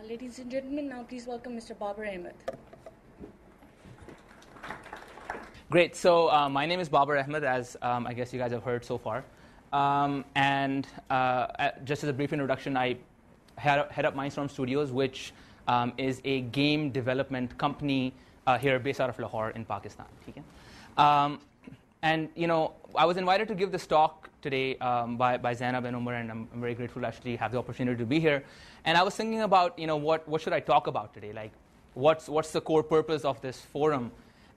Ladies and gentlemen, now please welcome Mr. Babar Ahmed. Great. So my name is Babar Ahmed, as I guess you guys have heard so far. Just as a brief introduction, I head up Mindstorm Studios, which is a game development company here based out of Lahore in Pakistan. And I was invited to give this talk today by Zainab and Umar, and I'm very grateful to actually have the opportunity to be here. And I was thinking about what should I talk about today? Like, what's the core purpose of this forum?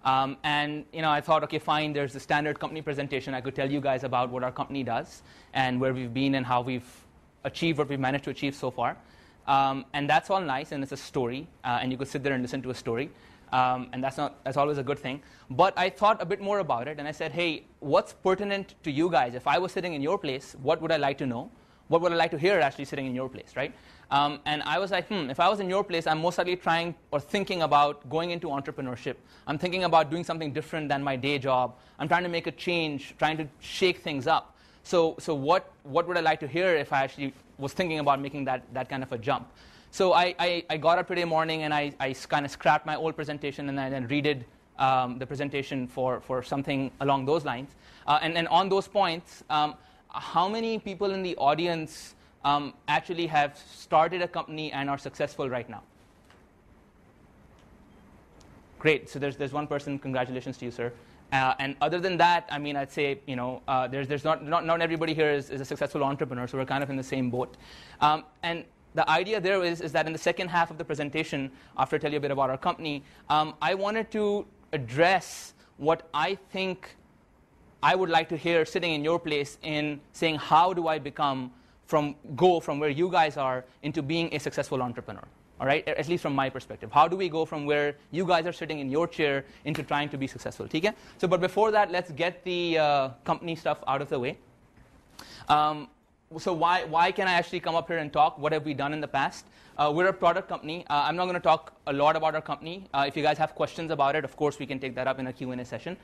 I thought, okay, fine, there's the standard company presentation. I could tell you guys about what our company does and where we've been and how we've achieved what we've managed to achieve so far. And that's all nice, and it's a story, and you could sit there and listen to a story. And that's always a good thing. But I thought a bit more about it, and I said, hey, what's pertinent to you guys? If I was sitting in your place, what would I like to know? What would I like to hear actually sitting in your place, right? And I was like, if I was in your place, I'm most likely trying or thinking about going into entrepreneurship. I'm thinking about doing something different than my day job. I'm trying to make a change, trying to shake things up. So what would I like to hear if I actually was thinking about making that kind of a jump? So I got up today morning, and I kind of scrapped my old presentation, and I then redid the presentation for something along those lines. And on those points, how many people in the audience actually have started a company and are successful right now? Great. So there's one person. Congratulations to you, sir. And other than that, I mean, I'd say there's not everybody here is a successful entrepreneur, so we're kind of in the same boat. And the idea there is that in the second half of the presentation, after I tell you a bit about our company, I wanted to address what I think I would like to hear sitting in your place in saying, how do I go from where you guys are into being a successful entrepreneur? All right, at least from my perspective. How do we go from where you guys are sitting in your chair into trying to be successful? Okay? So, but before that, let's get the company stuff out of the way. So why can I actually come up here and talk? What have we done in the past? We're a product company. I'm not going to talk a lot about our company. If you guys have questions about it, of course, we can take that up in a Q&A session.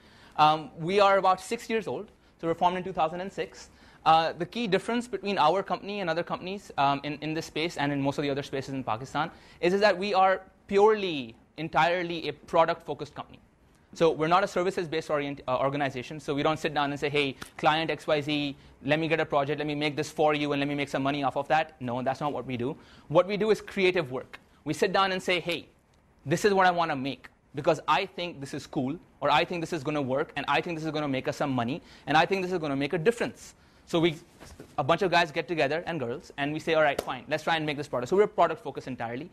We are about 6 years old, so we're formed in 2006. The key difference between our company and other companies in this space and in most of the other spaces in Pakistan is that we are entirely a product-focused company. So we're not a services-based organization, so we don't sit down and say, hey, client XYZ, let me get a project, let me make this for you, and let me make some money off of that. No, that's not what we do. What we do is creative work. We sit down and say, hey, this is what I want to make because I think this is cool, or I think this is going to work, and I think this is going to make us some money, and I think this is going to make a difference. So a bunch of guys get together, and girls, and we say, all right, fine, let's try and make this product. So we're product-focused entirely.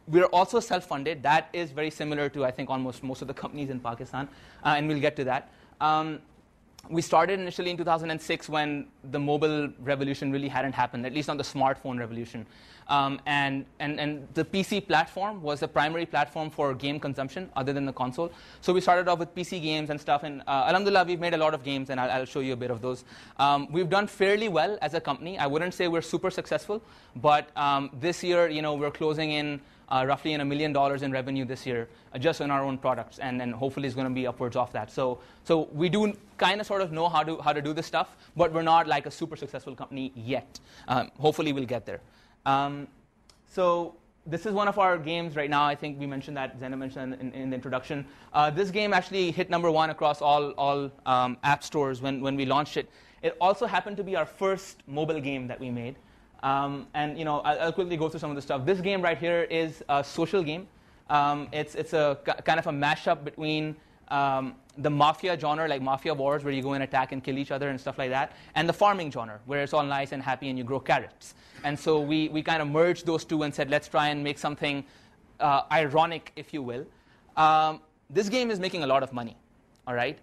We're also self-funded. That is very similar to, I think, almost most of the companies in Pakistan, and we'll get to that. We started initially in 2006 when the mobile revolution really hadn't happened, at least not the smartphone revolution. And the PC platform was the primary platform for game consumption other than the console. So we started off with PC games and stuff, and alhamdulillah, we've made a lot of games, and I'll show you a bit of those. We've done fairly well as a company. I wouldn't say we're super successful, but this year, we're closing in roughly in $1 million in revenue this year, just on our own products, and then hopefully it's going to be upwards of that. So we do kind of sort of know how to do this stuff, but we're not like a super successful company yet. Hopefully we'll get there. So this is one of our games right now. I think we mentioned that, Zena mentioned in the introduction. This game actually hit #1 across all app stores when we launched it. It also happened to be our first mobile game that we made. I'll quickly go through some of the stuff. This game right here is a social game. It's a kind of a mashup between the mafia genre, like Mafia Wars, where you go and attack and kill each other and stuff like that, and the farming genre, where it's all nice and happy and you grow carrots. And so we kind of merged those two and said, let's try and make something ironic, if you will. This game is making a lot of money, all right?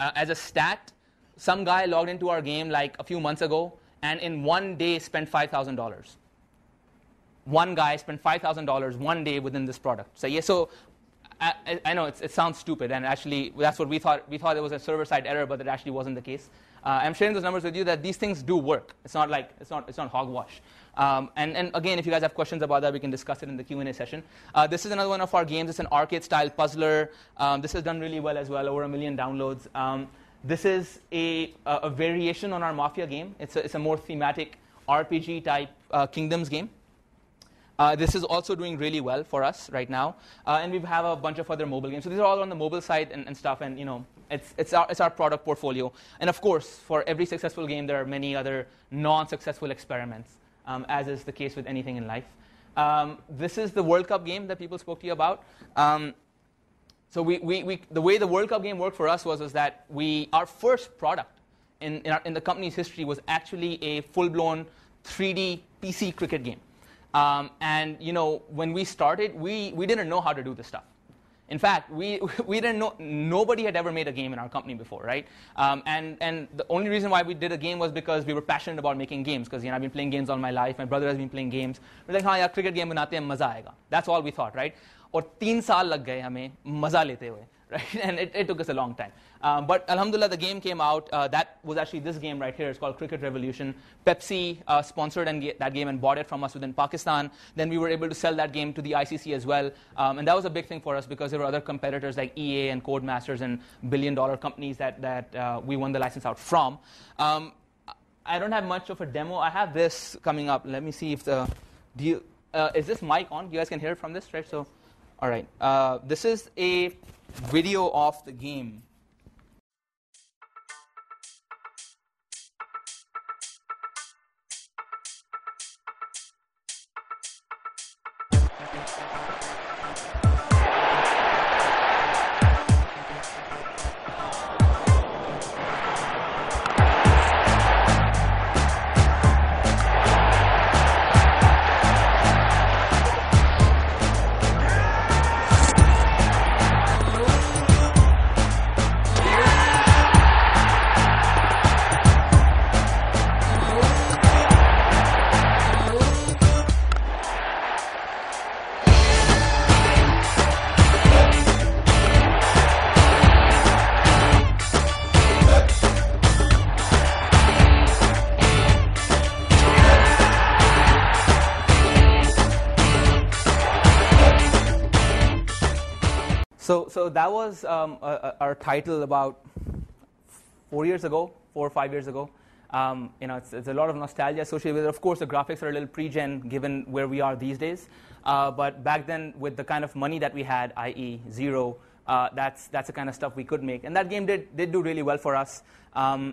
As a stat, some guy logged into our game like a few months ago, and in one day spent $5,000. One guy spent $5,000 one day within this product. So I know it sounds stupid, and actually that's what we thought. We thought it was a server-side error, but it actually wasn't the case. I'm sharing those numbers with you that these things do work. It's not like it's not hogwash. And again, if you guys have questions about that, we can discuss it in the Q&A session. This is another one of our games. It's an arcade-style puzzler. This has done really well as well, over 1 million downloads. This is a variation on our Mafia game. It's a more thematic RPG-type Kingdoms game. This is also doing really well for us right now. And we have a bunch of other mobile games. So these are all on the mobile side and stuff. And it's our product portfolio. And of course, for every successful game, there are many other non-successful experiments, as is the case with anything in life. This is the World Cup game that people spoke to you about. So the way the World Cup game worked for us was that our first product in the company's history was actually a full-blown 3D PC cricket game. And when we started, we didn't know how to do this stuff. In fact, we didn't know. Nobody had ever made a game in our company before, right? And the only reason why we did a game was because we were passionate about making games. Because I've been playing games all my life. My brother has been playing games. We're like, हाँ यार cricket game बनाते हैं मजा आएगा. That's all we thought, right? और 3 साल लग गए हमें मजा लेते हुए, right? And it took us a long time. But alhamdulillah, the game came out. That was actually this game right here. It's called Cricket Revolution. Pepsi sponsored that game and bought it from us within Pakistan. Then we were able to sell that game to the ICC as well. And that was a big thing for us because there were other competitors like EA and Codemasters and billion-dollar companies that we won the license out from. I don't have much of a demo. I have this coming up. Let me see if is this mic on? You guys can hear it from this, right? So, all right. This is a video of the game. So that was our title about 4 or 5 years ago. It's a lot of nostalgia associated with it. Of course, the graphics are a little pre-gen given where we are these days. But back then, with the kind of money that we had, i.e. zero, that's the kind of stuff we could make. And that game did do really well for us.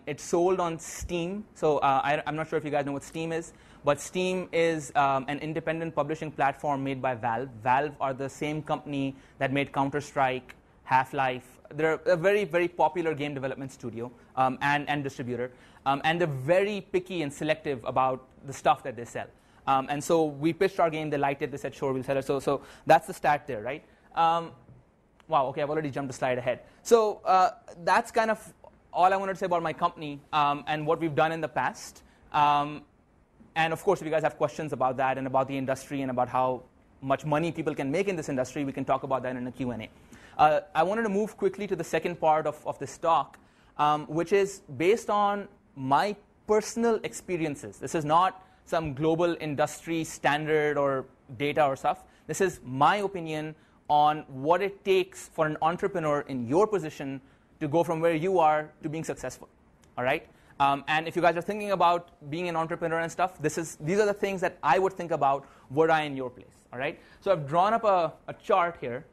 It sold on Steam. So I'm not sure if you guys know what Steam is. But Steam is an independent publishing platform made by Valve. Valve are the same company that made Counter-Strike, Half-Life. They're a very, very popular game development studio and distributor. And they're very picky and selective about the stuff that they sell. And so we pitched our game. They liked it. They said, sure, we'll sell it. So that's the stat there, right? Wow, OK, I've already jumped a slide ahead. So that's kind of all I wanted to say about my company and what we've done in the past. And of course, if you guys have questions about that and about the industry and about how much money people can make in this industry, we can talk about that in a Q&A. I wanted to move quickly to the second part of this talk, which is based on my personal experiences. This is not some global industry standard or data or stuff. This is my opinion on what it takes for an entrepreneur in your position to go from where you are to being successful. All right? And if you guys are thinking about being an entrepreneur and stuff, these are the things that I would think about were I in your place. All right? So I've drawn up a chart here.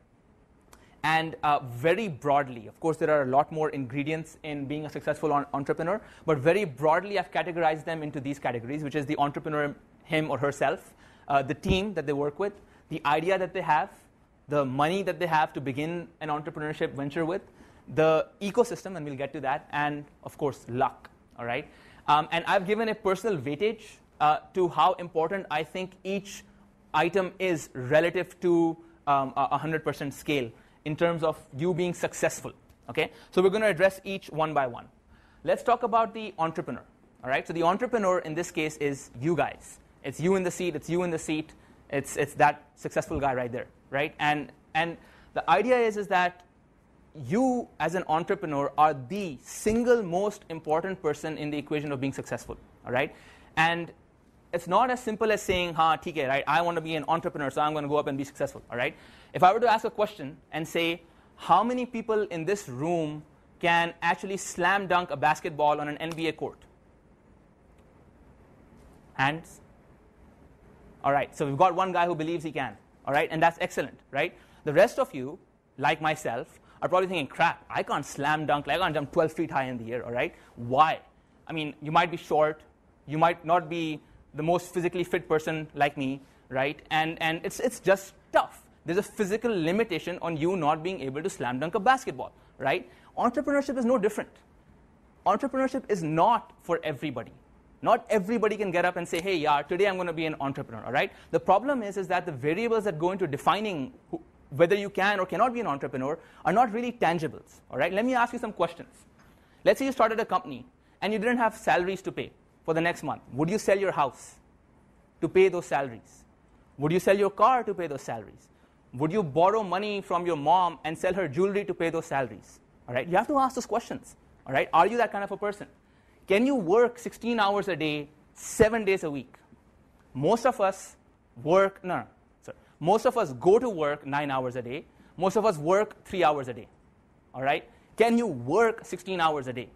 And very broadly, of course, there are a lot more ingredients in being a successful entrepreneur. But very broadly, I've categorized them into these categories, which is the entrepreneur, him or herself, the team that they work with, the idea that they have, the money that they have to begin an entrepreneurship venture with, the ecosystem, and we'll get to that, and, of course, luck. All right? And I've given a personal weightage to how important I think each item is relative to 100% scale in terms of you being successful. Okay? So we're going to address each one by one. Let's talk about the entrepreneur. All right? So the entrepreneur in this case is you guys. It's you in the seat. It's you in the seat. It's that successful guy right there. Right? And the idea is that you, as an entrepreneur, are the single most important person in the equation of being successful. All right? And it's not as simple as saying, "Ha, TK, right? I want to be an entrepreneur, so I'm going to go up and be successful." All right? If I were to ask a question and say, how many people in this room can actually slam dunk a basketball on an NBA court? Hands? All right, so we've got one guy who believes he can. All right, and that's excellent, right? The rest of you, like myself, are probably thinking, crap, I can't slam dunk, I can't jump 12 feet high in the air, all right? Why? I mean, you might be short, you might not be the most physically fit person like me, right? And it's just tough. There's a physical limitation on you not being able to slam dunk a basketball, right? Entrepreneurship is no different. Entrepreneurship is not for everybody. Not everybody can get up and say, hey, yeah, today I'm going to be an entrepreneur, all right? The problem is that the variables that go into defining whether you can or cannot be an entrepreneur are not really tangibles, all right? Let me ask you some questions. Let's say you started a company and you didn't have salaries to pay for the next month. Would you sell your house to pay those salaries? Would you sell your car to pay those salaries? Would you borrow money from your mom and sell her jewelry to pay those salaries? All right? You have to ask those questions. All right? Are you that kind of a person? Can you work 16 hours a day, 7 days a week? Most of us work, most of us go to work 9 hours a day. Most of us work 3 hours a day. All right? Can you work 16 hours a day?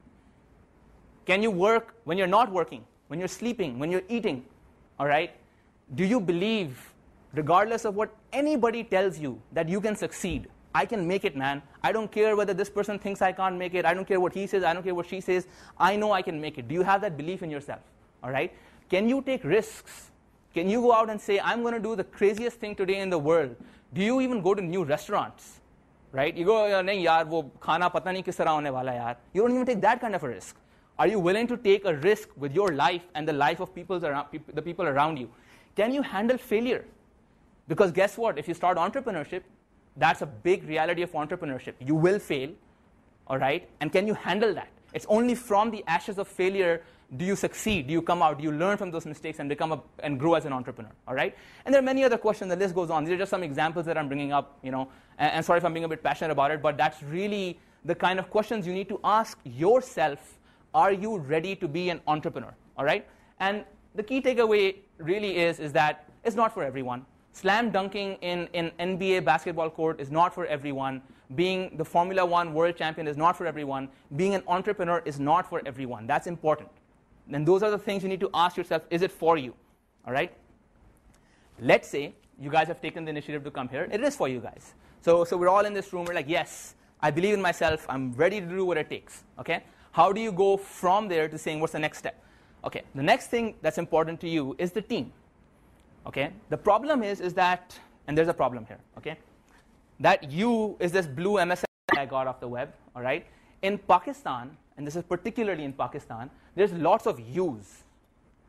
Can you work when you're not working, when you're sleeping, when you're eating? All right? Do you believe, regardless of what anybody tells you, that you can succeed? I can make it, man. I don't care whether this person thinks I can't make it. I don't care what he says. I don't care what she says. I know I can make it. Do you have that belief in yourself? All right? Can you take risks? Can you go out and say, I'm going to do the craziest thing today in the world? Do you even go to new restaurants? Right? You go, nahi yaar, wo khana pata nahi kis tarah hone wala yaar. You don't even take that kind of a risk. Are you willing to take a risk with your life and the life of the people around you? Can you handle failure? Because guess what? If you start entrepreneurship, that's a big reality of entrepreneurship. You will fail, all right? And can you handle that? It's only from the ashes of failure do you succeed, do you come out, do you learn from those mistakes and and grow as an entrepreneur, all right? And there are many other questions. The list goes on. These are just some examples that I'm bringing up, and sorry if I'm being a bit passionate about it, but that's really the kind of questions you need to ask yourself. Are you ready to be an entrepreneur, all right? And the key takeaway really is that it's not for everyone. Slam dunking in NBA basketball court is not for everyone. Being the Formula 1 world champion is not for everyone. Being an entrepreneur is not for everyone. That's important. And those are the things you need to ask yourself, is it for you? All right? Let's say you guys have taken the initiative to come here. It is for you guys. So we're all in this room. We're like, yes, I believe in myself. I'm ready to do what it takes. Okay? How do you go from there to saying, what's the next step? Okay, the next thing that's important to you is the team. Okay, the problem is that, and there's a problem here, okay, that you is this blue MSN I got off the web, all right? In Pakistan, and this is particularly in Pakistan, there's lots of yous,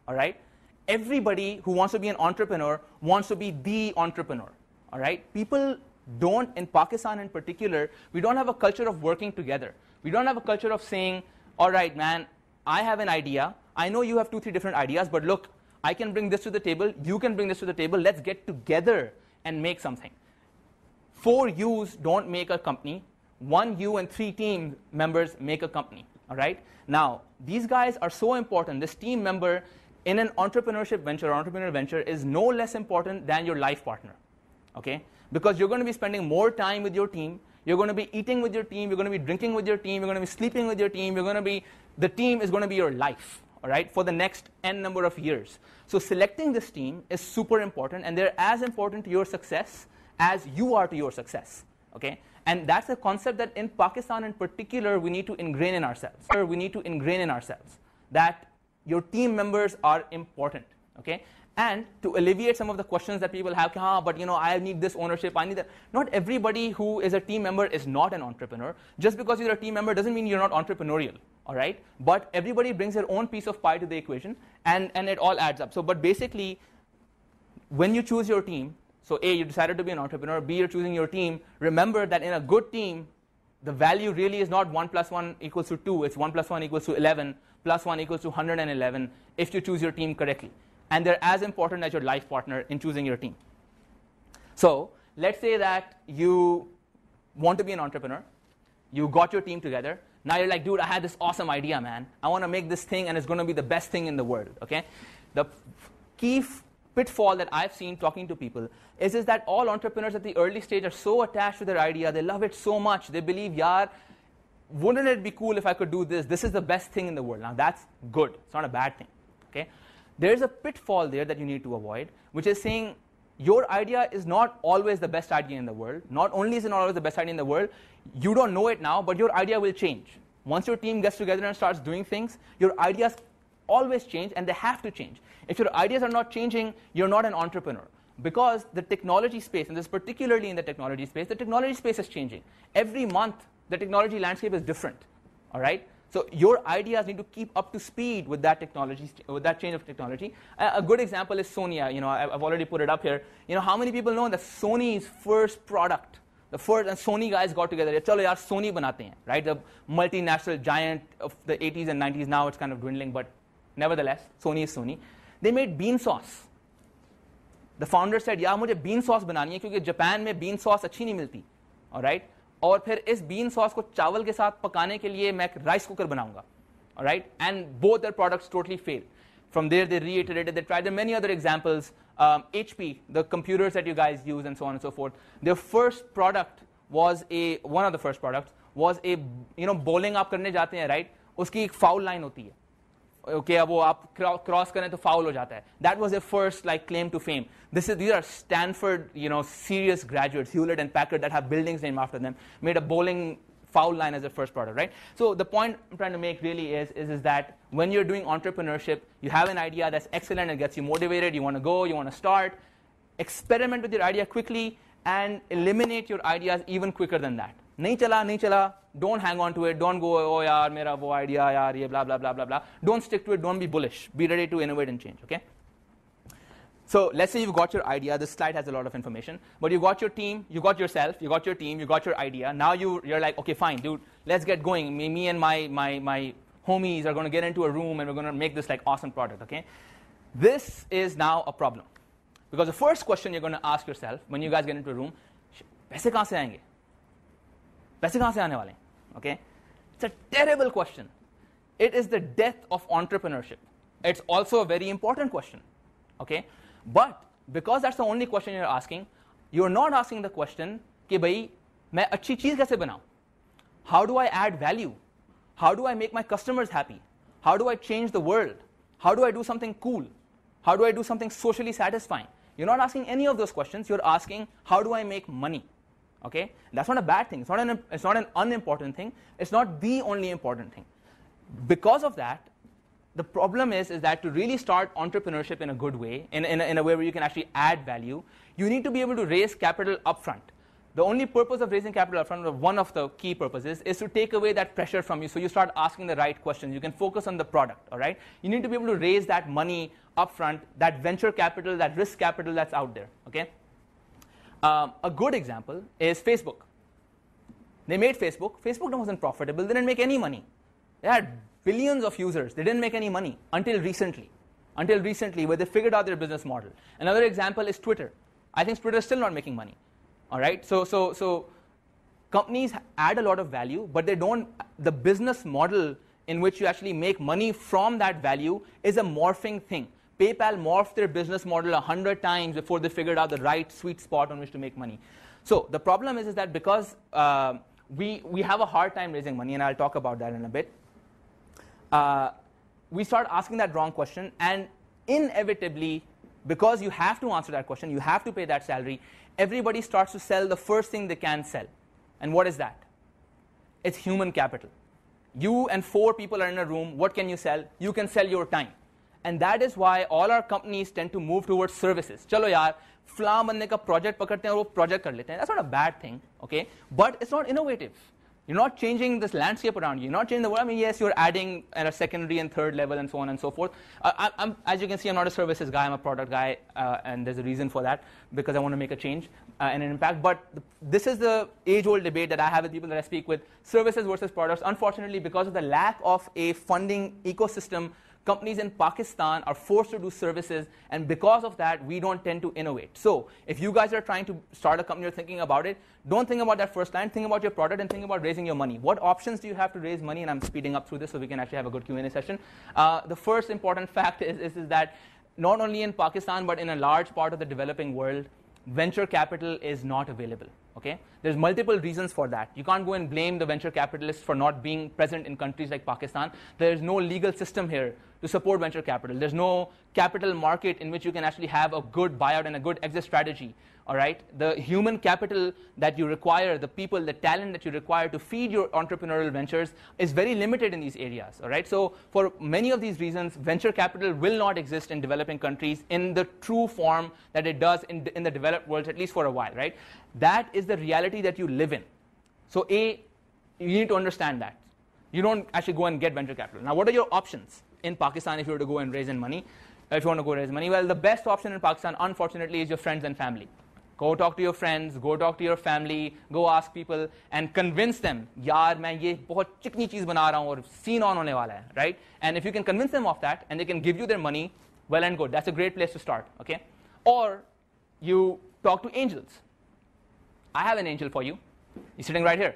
all right? Everybody who wants to be an entrepreneur wants to be the entrepreneur, all right? People don't, in Pakistan in particular, we don't have a culture of working together. We don't have a culture of saying, all right, man, I have an idea. I know you have 2-3 different ideas, but look, I can bring this to the table. You can bring this to the table. Let's get together and make something. 4 yous don't make a company. 1 you and 3 team members make a company, all right? Now, these guys are so important. This team member in an entrepreneurship venture, entrepreneurial venture, is no less important than your life partner, okay? Because you're going to be spending more time with your team. You're going to be eating with your team. You're going to be drinking with your team. You're going to be sleeping with your team. The team is going to be your life, all right, for the next N number of years. So selecting this team is super important, and they're as important to your success as you are to your success, okay? And that's a concept that in Pakistan in particular, we need to ingrain in ourselves. We need to ingrain in ourselves that your team members are important, okay? And to alleviate some of the questions that people have, but I need this ownership, I need that. Not everybody who is a team member is not an entrepreneur. Just because you're a team member doesn't mean you're not entrepreneurial, all right? But everybody brings their own piece of pie to the equation, and it all adds up. So, but basically, when you choose your team, so A, you decided to be an entrepreneur, B, you're choosing your team, remember that in a good team, the value really is not 1 + 1 = 2, it's 1 + 1 = 11, + 1 = 111 if you choose your team correctly. And they're as important as your life partner in choosing your team. So let's say that you want to be an entrepreneur. You got your team together. Now you're like, dude, I had this awesome idea, man. I want to make this thing, and it's going to be the best thing in the world, okay? The key pitfall that I've seen talking to people is that all entrepreneurs at the early stage are so attached to their idea. They love it so much. They believe, yaar, wouldn't it be cool if I could do this? This is the best thing in the world. Now, that's good. It's not a bad thing, okay? there's a pitfall there that you need to avoid, which is saying your idea is not always the best idea in the world. Not only is it not always the best idea in the world, you don't know it now, but your idea will change. Once your team gets together and starts doing things, your ideas always change, and they have to change. If your ideas are not changing, you're not an entrepreneur. Because the technology space, and this is particularly in the technology space is changing. Every month, the technology landscape is different. All right? So your ideas need to keep up to speed with that technology, with that change of technology. A good example is Sony. I've already put it up here. How many people know that Sony's first product, the first, and Sony guys got together, chalo yaar Sony banate hain, right? The multinational giant of the 80s and 90s. Now it's kind of dwindling, but nevertheless, Sony is Sony. They made bean sauce. The founder said, यार मुझे bean sauce बनानी है क्योंकि Japan में bean sauce अच्छी नहीं मिलती, all right? और फिर इस bean sauce को चावल के साथ पकाने के लिए मैं rice cooker बनाऊंगा, all right? And both their products totally failed. From there, they reiterated, they tried. There are many other examples. HP, the computers that you guys use, and so on and so forth. Their first product was one of the first products was a, bowling आप करने जाते हैं, right? उसकी एक foul line होती है. Okay, अब वो आप cross करें तो foul हो जाता है. That was their first claim to fame. These are Stanford, serious graduates, Hewlett and Packard, that have buildings named after them, made a bowling foul line as their first product, right? So the point I'm trying to make really is that when you're doing entrepreneurship, you have an idea that's excellent and gets you motivated, you want to go, you want to start, experiment with your idea quickly and eliminate your ideas even quicker than that. Nahi chala, don't hang on to it, don't go, oh yaar, mera wo idea, yaar, ye blah, blah, blah, blah, blah. Don't stick to it, don't be bullish. Be ready to innovate and change, okay? So let's say you've got your idea. This slide has a lot of information. But you got your team, you got yourself, you got your team, you got your idea. Now you're like, okay, fine, dude, let's get going. Me and my homies are going to get into a room and we're going to make this awesome product, okay? This is now a problem. Because the first question you're going to ask yourself when you guys get into a room, paise kahan se aayenge? Paise kahan se aane wale? Okay? It's a terrible question. It is the death of entrepreneurship. It's also a very important question, okay? But because that's the only question you're asking, you're not asking the question कि भाई मैं अच्छी चीज कैसे बनाऊं? How do I add value? How do I make my customers happy? How do I change the world? How do I do something cool? How do I do something socially satisfying? You're not asking any of those questions. You're asking, how do I make money? Okay? That's not a bad thing. It's not an unimportant thing. It's not the only important thing. Because of that, the problem is that to really start entrepreneurship in a good way, in a way where you can actually add value, you need to be able to raise capital upfront. The only purpose of raising capital upfront, or one of the key purposes, is to take away that pressure from you so you start asking the right questions. You can focus on the product, all right? You need to be able to raise that money upfront, that venture capital, that risk capital that's out there, okay? A good example is Facebook. They made Facebook. Facebook wasn't profitable. They didn't make any money. They had billions of users. They didn't make any money until recently. Where they figured out their business model. Another example is Twitter. I think Twitter is still not making money. All right? So companies add a lot of value, but they don't. The business model in which you actually make money from that value is a morphing thing. PayPal morphed their business model 100 times before they figured out the right sweet spot on which to make money. So the problem is that because we have a hard time raising money, and I'll talk about that in a bit, we start asking that wrong question, and inevitably, because you have to answer that question, you have to pay that salary, everybody starts to sell the first thing they can sell. And what is that? It's human capital. You and 4 people are in a room. What can you sell? You can sell your time. And that is why all our companies tend to move towards services. Chalo yaar, flan banne ka project pakadte hain aur wo project kar lete hain. That's not a bad thing, okay? But it's not innovative. You're not changing this landscape around you. You're not changing the world. I mean, yes, you're adding at a secondary and third level and so on and so forth. As you can see, I'm not a services guy. I'm a product guy, and there's a reason for that, because I want to make a change and an impact. But this is the age-old debate that I have with people that I speak with, services versus products. Unfortunately, because of the lack of a funding ecosystem, companies in Pakistan are forced to do services, and because of that, we don't tend to innovate. So if you guys are trying to start a company or thinking about it, don't think about that first line. Think about your product and think about raising your money. What options do you have to raise money? And I'm speeding up through this so we can actually have a good Q&A session. The first important fact is that not only in Pakistan, but in a large part of the developing world, venture capital is not available. Okay? There's multiple reasons for that. You can't go and blame the venture capitalists for not being present in countries like Pakistan. There's no legal system here to support venture capital. There's no capital market in which you can actually have a good buyout and a good exit strategy. All right? The human capital that you require, the people, the talent that you require to feed your entrepreneurial ventures is very limited in these areas. All right? So for many of these reasons, venture capital will not exist in developing countries in the true form that it does in the developed world, at least for a while. Right? That is the reality that you live in. So A, you need to understand that. You don't actually go and get venture capital. Now, what are your options in Pakistan if you were to go and raise in money? If you want to go raise money, well, the best option in Pakistan, unfortunately, is your friends and family. Go talk to your friends, go talk to your family, go ask people, and convince them, yaar, main ye bahut chikni cheez bana raha hu aur scene on hone wala hai, right? And if you can convince them of that, and they can give you their money, well and good. That's a great place to start, okay? Or you talk to angels. I have an angel for you. He's sitting right here,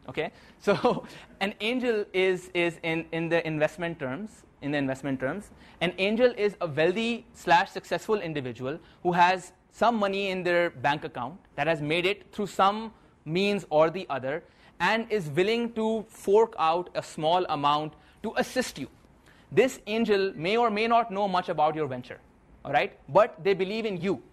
okay? So an angel is in the investment terms, an angel is a wealthy / successful individual who has some money in their bank account that has made it through some means or the other and is willing to fork out a small amount to assist you. This angel may or may not know much about your venture, all right? But they believe in you.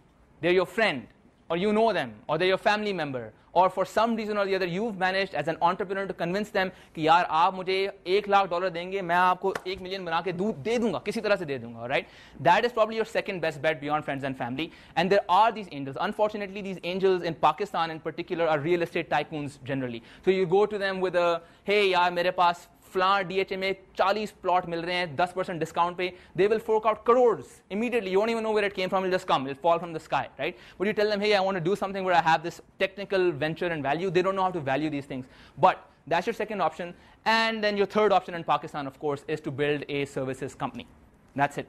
They're your friend, or you know them, or they're your family member, or for some reason or the other, you've managed as an entrepreneur to convince them कि यार आप मुझे $1 lakh देंगे, मैं आपको 1 million बना के दे दूंगा, किसी तरह से दे दूंगा, right? That is probably your second best bet beyond friends and family. And there are these angels. Unfortunately, these angels in Pakistan in particular are real estate tycoons generally. So you go to them with a, hey यार मेरे पास flan DHA में 40 plot मिल रहे हैं 10% discount पे, they will fork out crores immediately. You won't even know where it came from. It'll just come. It'll fall from the sky, right? But you tell them, hey, I want to do something where I have this technical venture and value. They don't know how to value these things. But that's your second option. And then your third option in Pakistan, of course, is to build a services company. That's it.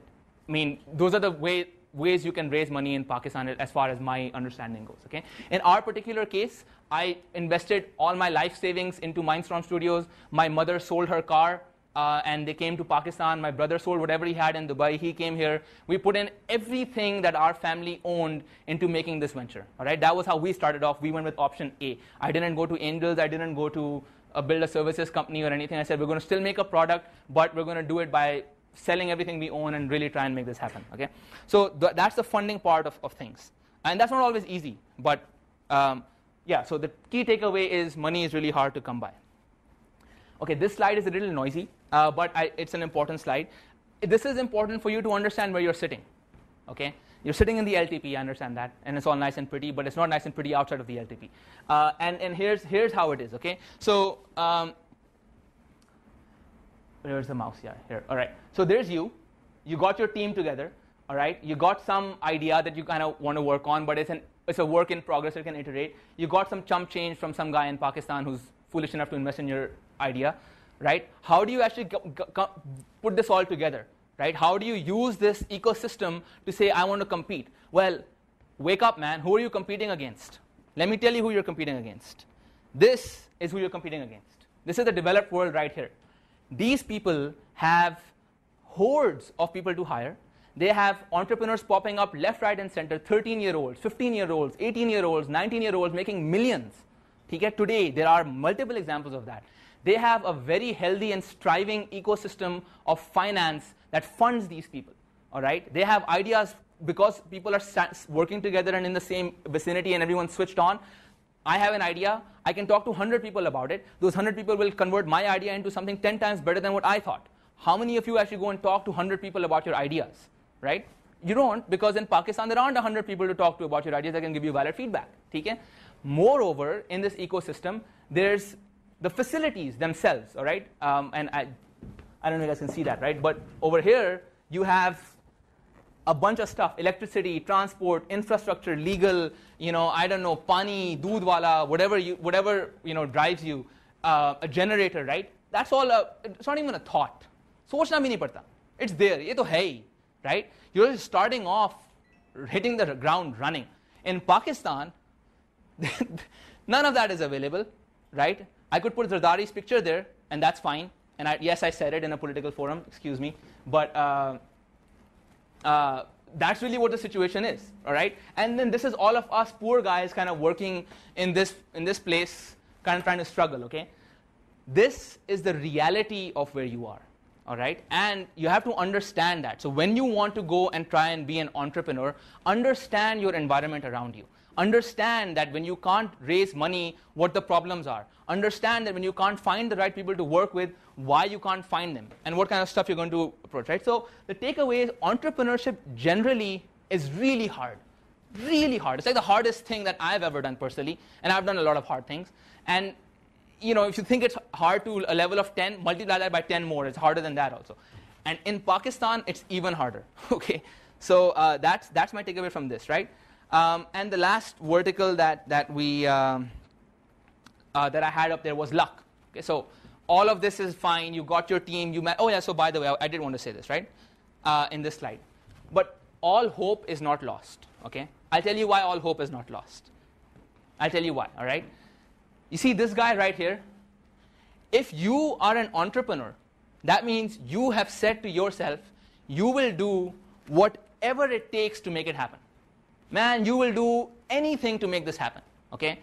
I mean, those are the ways you can raise money in Pakistan as far as my understanding goes, okay? In our particular case, I invested all my life savings into Mindstorm Studios. My mother sold her car, and they came to Pakistan. My brother sold whatever he had in Dubai. He came here. We put in everything that our family owned into making this venture, all right? That was how we started off. We went with option A. I didn't go to angels. I didn't go to build a services company or anything. I said, we're going to still make a product, but we're going to do it by selling everything we own and really try and make this happen, okay? So that's the funding part of things. And that's not always easy, but yeah, so the key takeaway is money is really hard to come by. Okay, this slide is a little noisy, but it's an important slide. This is important for you to understand where you're sitting, okay? You're sitting in the LTP, I understand that, and it's all nice and pretty, but it's not nice and pretty outside of the LTP. And here's how it is, okay? So where's the mouse? Yeah, here. All right. So there's you. You got your team together. All right. You got some idea that you kind of want to work on, but it's a work in progress. You can iterate. You got some chump change from some guy in Pakistan who's foolish enough to invest in your idea, right? How do you actually put this all together, right? How do you use this ecosystem to say, I want to compete? Well, wake up, man. Who are you competing against? Let me tell you who you're competing against. This is who you're competing against. This is the developed world right here. These people have hordes of people to hire. They have entrepreneurs popping up left, right, and center, 13-year-olds, 15-year-olds, 18-year-olds, 19-year-olds making millions. Today, there are multiple examples of that. They have a very healthy and striving ecosystem of finance that funds these people. All right? They have ideas because people are working together and in the same vicinity and everyone's switched on. I have an idea. I can talk to 100 people about it. Those 100 people will convert my idea into something 10 times better than what I thought. How many of you actually go and talk to 100 people about your ideas, right? You don't, because in Pakistan, there aren't 100 people to talk to about your ideas that can give you valid feedback. Okay? Moreover, in this ecosystem, there's the facilities themselves, all right? And I don't know if you guys can see that, right? But over here, you have a bunch of stuff: electricity, transport, infrastructure, legal, I don't know, pani, doodh wala, whatever drives you, a generator, right? That's all. It's not even a thought. Sochna bhi nahi padta. It's there. Ye to hai hi, right? You're just starting off, hitting the ground running. In Pakistan, none of that is available, right? I could put Zardari's picture there, and that's fine. And yes, I said it in a political forum. Excuse me, but that's really what the situation is, all right? And then this is all of us poor guys kind of working in this place, kind of trying to struggle, okay? This is the reality of where you are, all right? And you have to understand that. So when you want to go and try and be an entrepreneur, understand your environment around you. Understand that when you can't raise money, what the problems are. Understand that when you can't find the right people to work with, why you can't find them, and what kind of stuff you're going to approach, right? So the takeaway is entrepreneurship generally is really hard. Really hard. It's like the hardest thing that I've ever done personally, and I've done a lot of hard things. And if you think it's hard to a level of 10, multiply that by 10 more. It's harder than that also. And in Pakistan, it's even harder, okay? So that's my takeaway from this, right? And the last vertical that I had up there was luck. Okay, so all of this is fine. You got your team. Oh yeah. So by the way, I did want to say this, right? In this slide, but all hope is not lost. Okay, I'll tell you why all hope is not lost. I'll tell you why. All right. You see this guy right here. If you are an entrepreneur, that means you have said to yourself, you will do whatever it takes to make it happen. Man, you will do anything to make this happen, okay?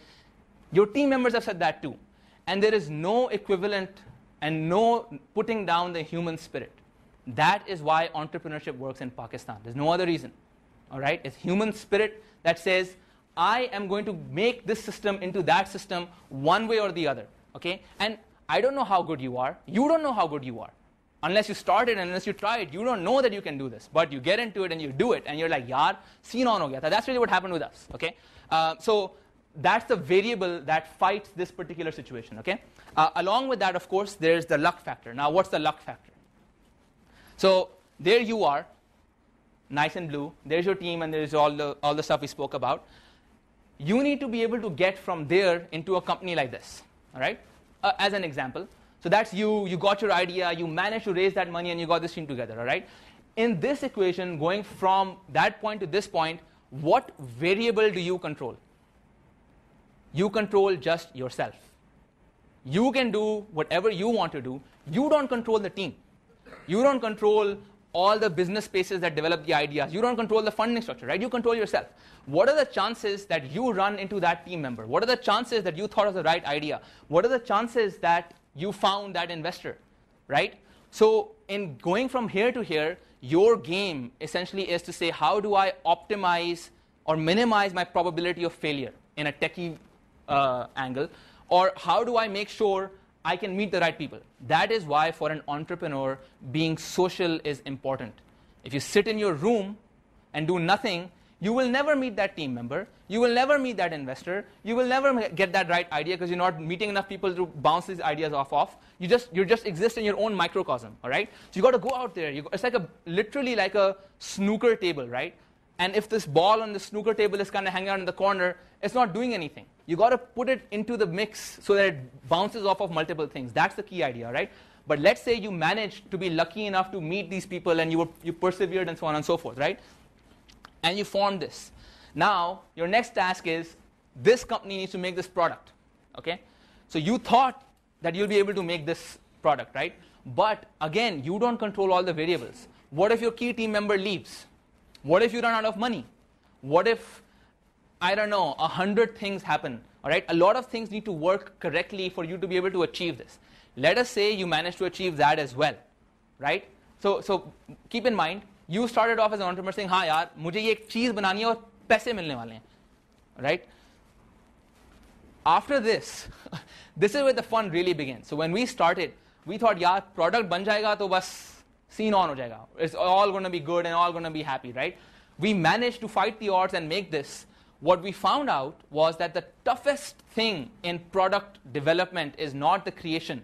Your team members have said that too. And there is no equivalent and no putting down the human spirit. That is why entrepreneurship works in Pakistan. There's no other reason, all right? It's human spirit that says, I am going to make this system into that system one way or the other, okay? And I don't know how good you are. You don't know how good you are. Unless you start it and unless you try it, you don't know that you can do this. But you get into it and you do it, and you're like, yaar, scene on ho gaya tha. That's really what happened with us, okay? So that's the variable that fights this particular situation, okay? Along with that, of course, there's the luck factor. Now, what's the luck factor? So there you are, nice and blue. There's your team, and there's all the stuff we spoke about. You need to be able to get from there into a company like this, all right? As an example. So that's you got your idea, you managed to raise that money, and you got this team together, all right? In this equation, going from that point to this point, what variable do you control? You control just yourself. You can do whatever you want to do. You don't control the team. You don't control all the business spaces that develop the ideas. You don't control the funding structure, right? You control yourself. What are the chances that you run into that team member? What are the chances that you thought of the right idea? What are the chances that you found that investor, right? So in going from here to here, your game essentially is to say, how do I optimize or minimize my probability of failure in a techie angle? Or how do I make sure I can meet the right people? That is why for an entrepreneur, being social is important. If you sit in your room and do nothing, you will never meet that team member. You will never meet that investor. You will never get that right idea because you're not meeting enough people to bounce these ideas off. You just exist in your own microcosm, all right? So you got to go out there. It's like literally like a snooker table, right? And if this ball on the snooker table is kind of hanging out in the corner, it's not doing anything. You got to put it into the mix so that it bounces off of multiple things. That's the key idea, right? But let's say you managed to be lucky enough to meet these people and you persevered and so on and so forth, right? And you formed this. Now, your next task is, this company needs to make this product, okay? So you thought that you'll be able to make this product, right? But again, you don't control all the variables. What if your key team member leaves? What if you run out of money? What if, I don't know, 100 things happen, all right? A lot of things need to work correctly for you to be able to achieve this. Let us say you manage to achieve that as well, right? So keep in mind, you started off as an entrepreneur saying, हाँ यार, मुझे ये एक चीज़ बनानी है और पैसे मिलने वाले हैं, right? After this, this is where the fun really begins. So when we started, we thought, यार, product बन जाएगा तो बस scene on हो जाएगा. It's all going to be good and all going to be happy, right? We managed to fight the odds and make this. What we found out was that the toughest thing in product development is not the creation,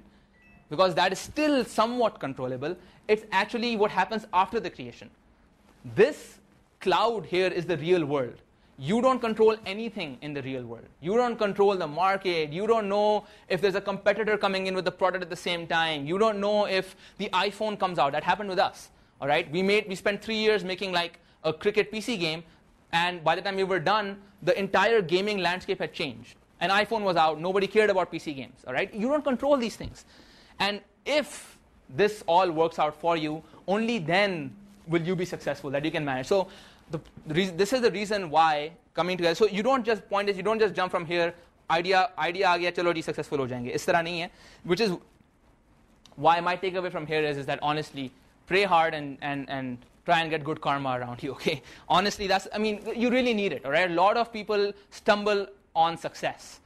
because that is still somewhat controllable. It's actually what happens after the creation. This cloud here is the real world. You don't control anything in the real world. You don't control the market. You don't know if there's a competitor coming in with the product at the same time. You don't know if the iPhone comes out. That happened with us, all right? We spent 3 years making like a cricket PC game, and by the time we were done, the entire gaming landscape had changed. An iPhone was out. Nobody cared about PC games, all right? You don't control these things. And if this all works out for you, only then will you be successful, that you can manage. So this is the reason why coming together. So you don't just jump from here, idea आ गया, चलो जी successful हो जाएंगे. इस तरह नहीं है. Which is why my takeaway from here is that honestly, pray hard and try and get good karma around you. Okay, honestly, you really need it. All right, a lot of people stumble on success,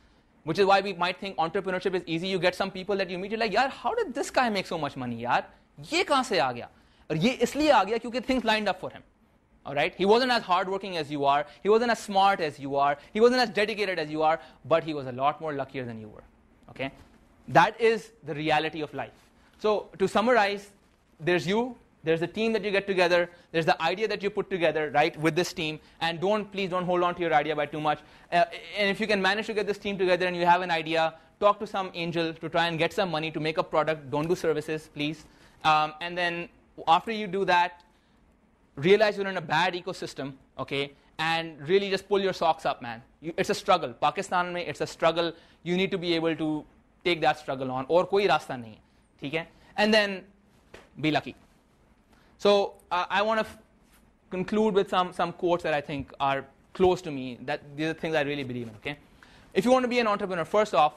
which is why we might think entrepreneurship is easy. You get some people that you meet, you're like, yaar, how did this guy make so much money? Yaar, ये कहाँ से आ गया? और ये इसलिए आ गया क्योंकि things lined up for him. All right, he wasn't as hardworking as you are. He wasn't as smart as you are. He wasn't as dedicated as you are. But he was a lot more luckier than you were. Okay, that is the reality of life. So to summarize, there's you. There's the team that you get together. There's the idea that you put together, right, with this team. And please don't hold on to your idea by too much. And if you can manage to get this team together and you have an idea, talk to some angel to try and get some money to make a product. Don't do services, please. And then after you do that, realize you're in a bad ecosystem, okay, and really just pull your socks up, man. It's a struggle. Pakistan mein, it's a struggle. You need to be able to take that struggle on. Or koi rasta nahi hai, theek hai? And then be lucky. So I want to conclude with some quotes that I think are close to me. That these are things I really believe in. Okay, if you want to be an entrepreneur, first off,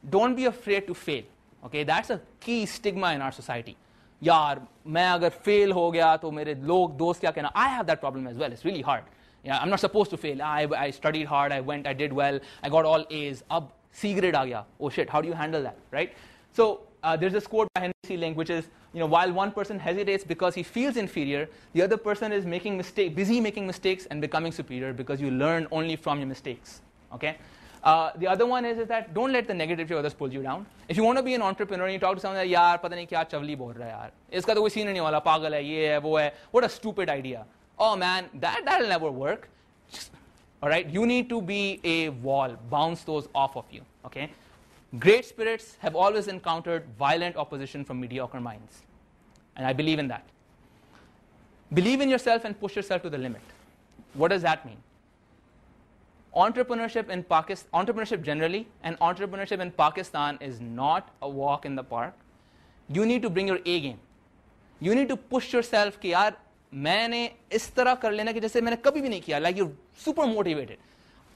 don't be afraid to fail. Okay, that's a key stigma in our society. यार मैं अगर fail हो गया तो मेरे लोग दोस्त क्या कहना? I have that problem as well. It's really hard. Yeah, I'm not supposed to fail. I studied hard. I did well. I got all A's. अब C grade आ गया. Oh shit! How do you handle that, right? So there's this quote by Henry C. Link, which is, while one person hesitates because he feels inferior, the other person is busy making mistakes and becoming superior because you learn only from your mistakes. Okay. The other one is that don't let the negativity of others pull you down. If you want to be an entrepreneur and you talk to someone, yaar, pata nahi kya chavli bol raha hai yaar. Iska to koi scene nahi wala, pagal hai, ye hai, wo hai. What a stupid idea. Oh man, that'll never work. All right, you need to be a wall, bounce those off of you. Okay. Great spirits have always encountered violent opposition from mediocre minds. And I believe in that. Believe in yourself and push yourself to the limit. What does that mean? Entrepreneurship in Pakistan, entrepreneurship generally, and entrepreneurship in Pakistan is not a walk in the park. You need to bring your A game. You need to push yourself कि यार मैंने इस तरह कर लेना कि जैसे मैंने कभी भी नहीं किया. Like you're super motivated.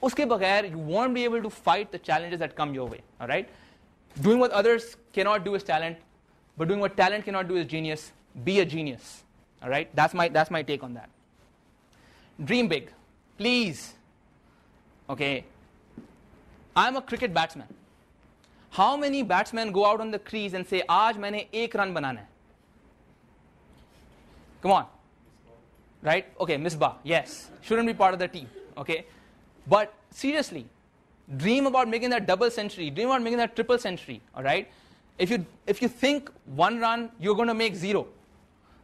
उसके बगैर you won't be able to fight the challenges that come your way. All right. Doing what others cannot do is talent, but doing what talent cannot do is genius. Be a genius. All right. That's my take on that. Dream big, please. Okay, I'm a cricket batsman. How many batsmen go out on the crease and say, "Aaj maine ek run banana hai"? Come on, right? Okay, Misbah, yes, shouldn't be part of the team. Okay, but seriously, dream about making that double century. Dream about making that triple century. All right. If you think one run, you're going to make 0,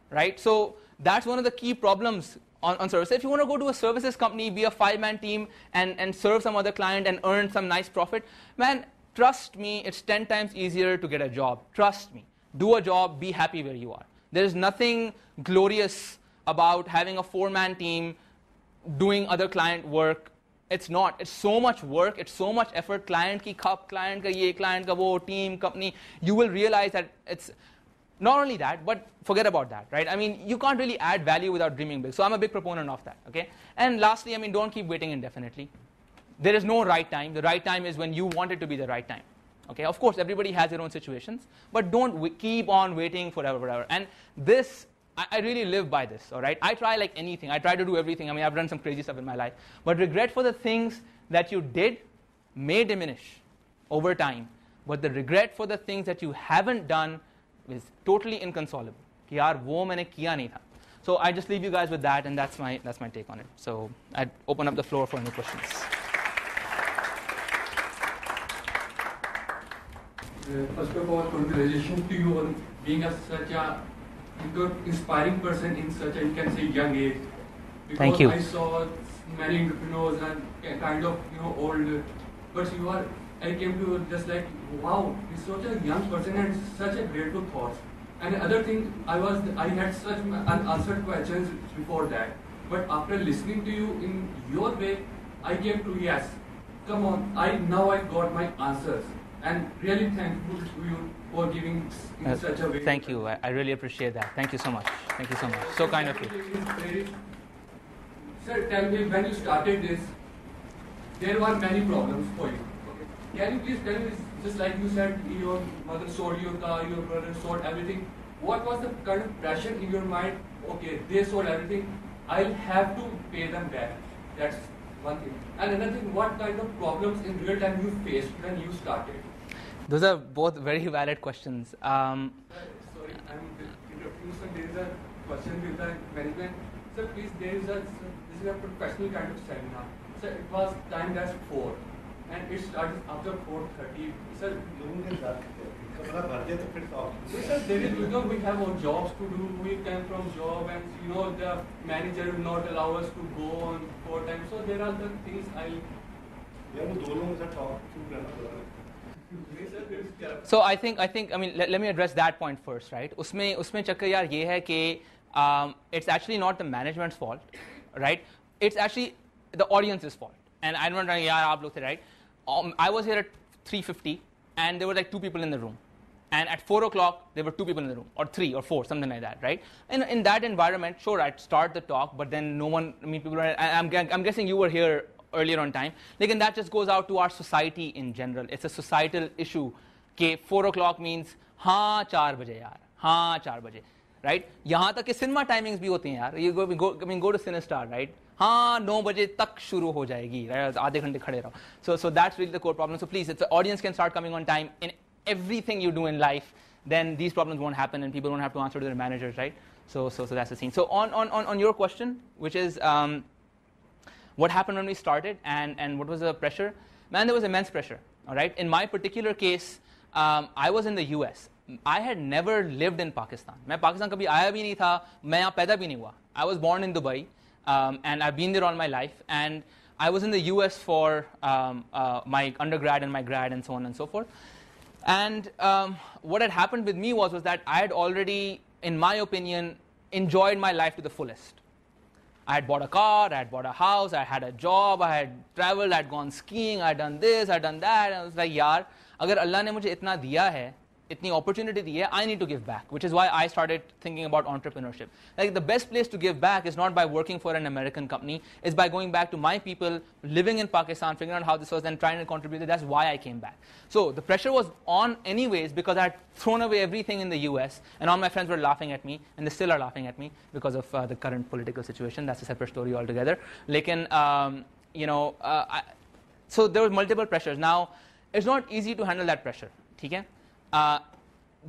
right? So that's one of the key problems. On service. If you want to go to a services company, be a 5-man team, and serve some other client and earn some nice profit, man, trust me, it's 10 times easier to get a job. Trust me. Do a job, be happy where you are. There is nothing glorious about having a 4-man team doing other client work. It's not. It's so much work. It's so much effort. Client ki khap, client ka ye, client ka wo, team, company. You will realize that it's not only that, but forget about that, right? I mean, you can't really add value without dreaming big. So I'm a big proponent of that, okay? And lastly, I mean, don't keep waiting indefinitely. There is no right time. The right time is when you want it to be the right time, okay? Of course, everybody has their own situations, but don't keep on waiting forever. And this, I really live by this, all right? I try like anything. I try to do everything. I mean, I've done some crazy stuff in my life. But regret for the things that you did may diminish over time. But the regret for the things that you haven't done is totally inconsolable. कि यार वो मैंने किया नहीं था. So I just leave you guys with that, and that's my take on it. So I'd open up the floor for any questions. First of all, congratulations to you on being such a inspiring person in such a, you can say, young age. Because Thank you. I saw many entrepreneurs and kind of old, but I came to just like, wow, he's such a young person and such a grateful thoughts. And the other thing, I had such unanswered questions before that. But after listening to you in your way, I came to, yes, come on, now I got my answers. And really thankful to you for giving in such a way. Thank you. I really appreciate that. Thank you so much. Thank you so much. So kind of you. Sir, tell me, when you started this, there were many problems for you. Okay. Can you please tell me, just like you said, your mother sold your car, your brother sold everything. What was the kind of pressure in your mind? Okay, they sold everything. I'll have to pay them back. That's one thing. And another thing, what kind of problems in real time you faced when you started? Those are both very valid questions. Sorry, I'm interrupting. So there is a question with the management. Sir, please, this is a professional kind of seminar. Sir, it was timed as 4 and it started after 4:30. Sir, sir, there is, we have our jobs to do. We come from job and the manager will not allow us to go on 4 times. So there are the things So I mean, let me address that point first, right? उसमें चक्कर यार ये है कि it's actually not the management's fault, right? It's actually the audience's fault. And I'm not saying, yaar, aap log the, right? I was here at 3:50 and there were like 2 people in the room. And at 4 o'clock, there were 2 people in the room, or 3 or 4, something like that, right? And in that environment, sure, I'd start the talk, but then no one, I mean, people were, I'm guessing you were here earlier on time. Like, that just goes out to our society in general. It's a societal issue. Okay, 4 o'clock means, haan, 4 baje yaar, haan, 4 baje, right? Yahan tak ke cinema timings bhi hote hain yaar. You go to CineStar, right? हाँ 9 बजे तक शुरू हो जाएगी, आधे घंटे खड़े रहो. So that's really the core problem. So please, if the audience can start coming on time in everything you do in life, then these problems won't happen and people don't have to answer to their managers, right? So that's the scene. So on your question, which is what happened when we started and what was the pressure? Man, there was immense pressure. All right. In my particular case, I was in the US. I had never lived in Pakistan. मैं पाकिस्तान कभी आया भी नहीं था. मैं यहाँ पैदा भी नहीं हुआ. I was born in Dubai. And I've been there all my life, and I was in the US for my undergrad and my grad and so on and so forth. And what had happened with me was that I had already, in my opinion, enjoyed my life to the fullest. I had bought a car, I had bought a house, I had a job, I had traveled, I had gone skiing, I had done this, I had done that, and I was like, yaar, agar Allah ne mujhe itna diya hai, itni opportunity di hai, I need to give back, which is why I started thinking about entrepreneurship. Like, the best place to give back is not by working for an American company, it's by going back to my people, living in Pakistan, figuring out how this was, and trying to contribute. That's why I came back. So the pressure was on anyways because I had thrown away everything in the US, and all my friends were laughing at me, and they still are laughing at me because of the current political situation. That's a separate story altogether. Lekin, so there was multiple pressures. Now, it's not easy to handle that pressure. Okay?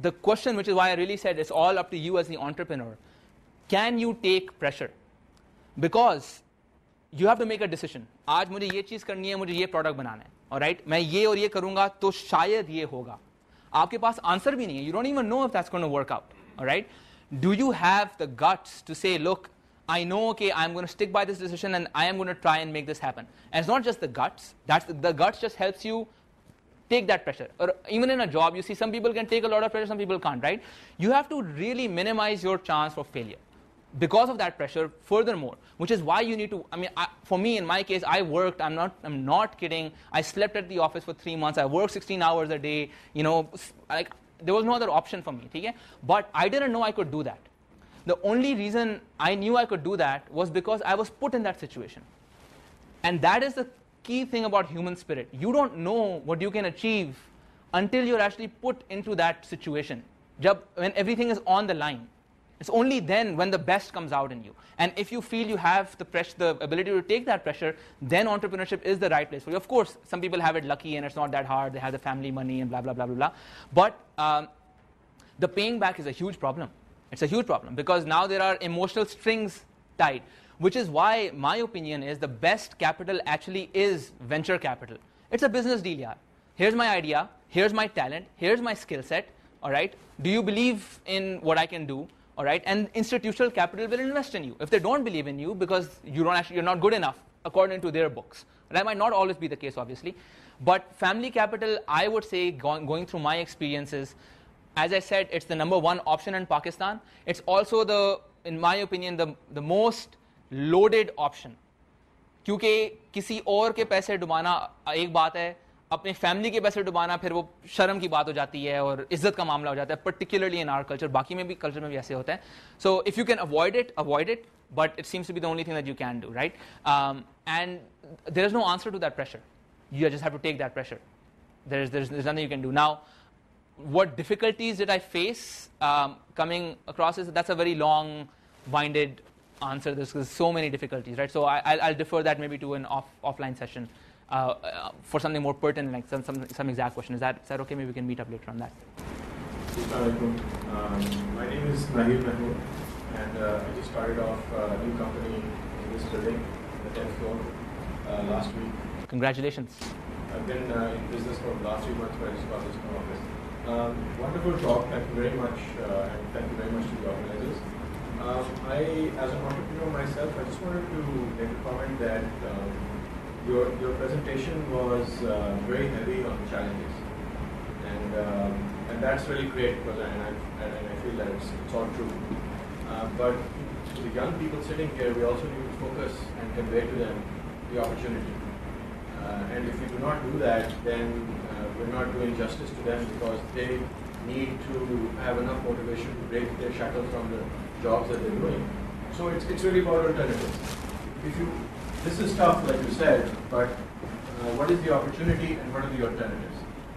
The question, which is why I really said it's all up to you as the entrepreneur. Can you take pressure? Because you have to make a decision. आज मुझे ये चीज़ करनी है, मुझे ये product बनाना है. All right? मैं ये और ये करूँगा तो शायद ये होगा. आपके पास answer भी नहीं है. You don't even know if that's going to work out. All right? Do you have the guts to say, look, I know, okay, I'm going to stick by this decision and I am going to try and make this happen. And it's not just the guts. The guts just helps you take that pressure. Or even in a job, you see some people can take a lot of pressure, some people can't, right? You have to really minimize your chance for failure because of that pressure furthermore, which is why you need to, for me, in my case, I worked, I'm not kidding, I slept at the office for 3 months, I worked 16 hours a day, like, there was no other option for me, okay? But I didn't know I could do that. The only reason I knew I could do that was because I was put in that situation. And that is the key thing about human spirit. You don't know what you can achieve until you're actually put into that situation. When everything is on the line. It's only then when the best comes out in you. And if you feel you have the ability to take that pressure, then entrepreneurship is the right place for you. Of course, some people have it lucky and it's not that hard. They have the family money and blah, blah, blah, blah, blah. But the paying back is a huge problem. It's a huge problem because now there are emotional strings tied. Which is why my opinion is the best capital actually is venture capital. It's a business deal, yaar. Here's my idea, here's my talent, here's my skill set, all right? Do you believe in what I can do, all right? And institutional capital will invest in you. If they don't believe in you because you're not good enough according to their books. That might not always be the case, obviously. But family capital, I would say, going through my experiences, as I said, it's the #1 option in Pakistan. It's also in my opinion, the most loaded option. क्योंकि किसी और के पैसे डुबाना एक बात है, अपने family के पैसे डुबाना फिर वो शर्म की बात हो जाती है और इज्जत का मामला हो जाता है, particularly in our culture. बाकी में भी कल्चर में भी ऐसे होता है. So if you can avoid it, but it seems to be the only thing that you can do, right? And there is no answer to that pressure. You just have to take that pressure. There's nothing you can do. Now, what difficulties did I face coming across this? That's a very long-winded answer. There's so many difficulties, right? So I'll defer that maybe to an offline session for something more pertinent, like some exact question. Is that okay? Maybe we can meet up later on that. My name is Nahil Mahmood, and I just started off a new company in this building, the 10th floor, last week. Congratulations. I've been in business for the last 3 months, but I just got this new office. Wonderful talk, thank you very much, and thank you very much to the organizers. As an entrepreneur myself, I just wanted to make a comment that your presentation was very heavy on challenges, and that's really great because I feel that it's all true. But to the young people sitting here, we also need to focus and convey to them the opportunity. And if we do not do that, then we're not doing justice to them because they need to have enough motivation to break their shackles from the jobs that they're doing. So it's really about alternatives. This is tough, like you said, but what is the opportunity and what are the alternatives?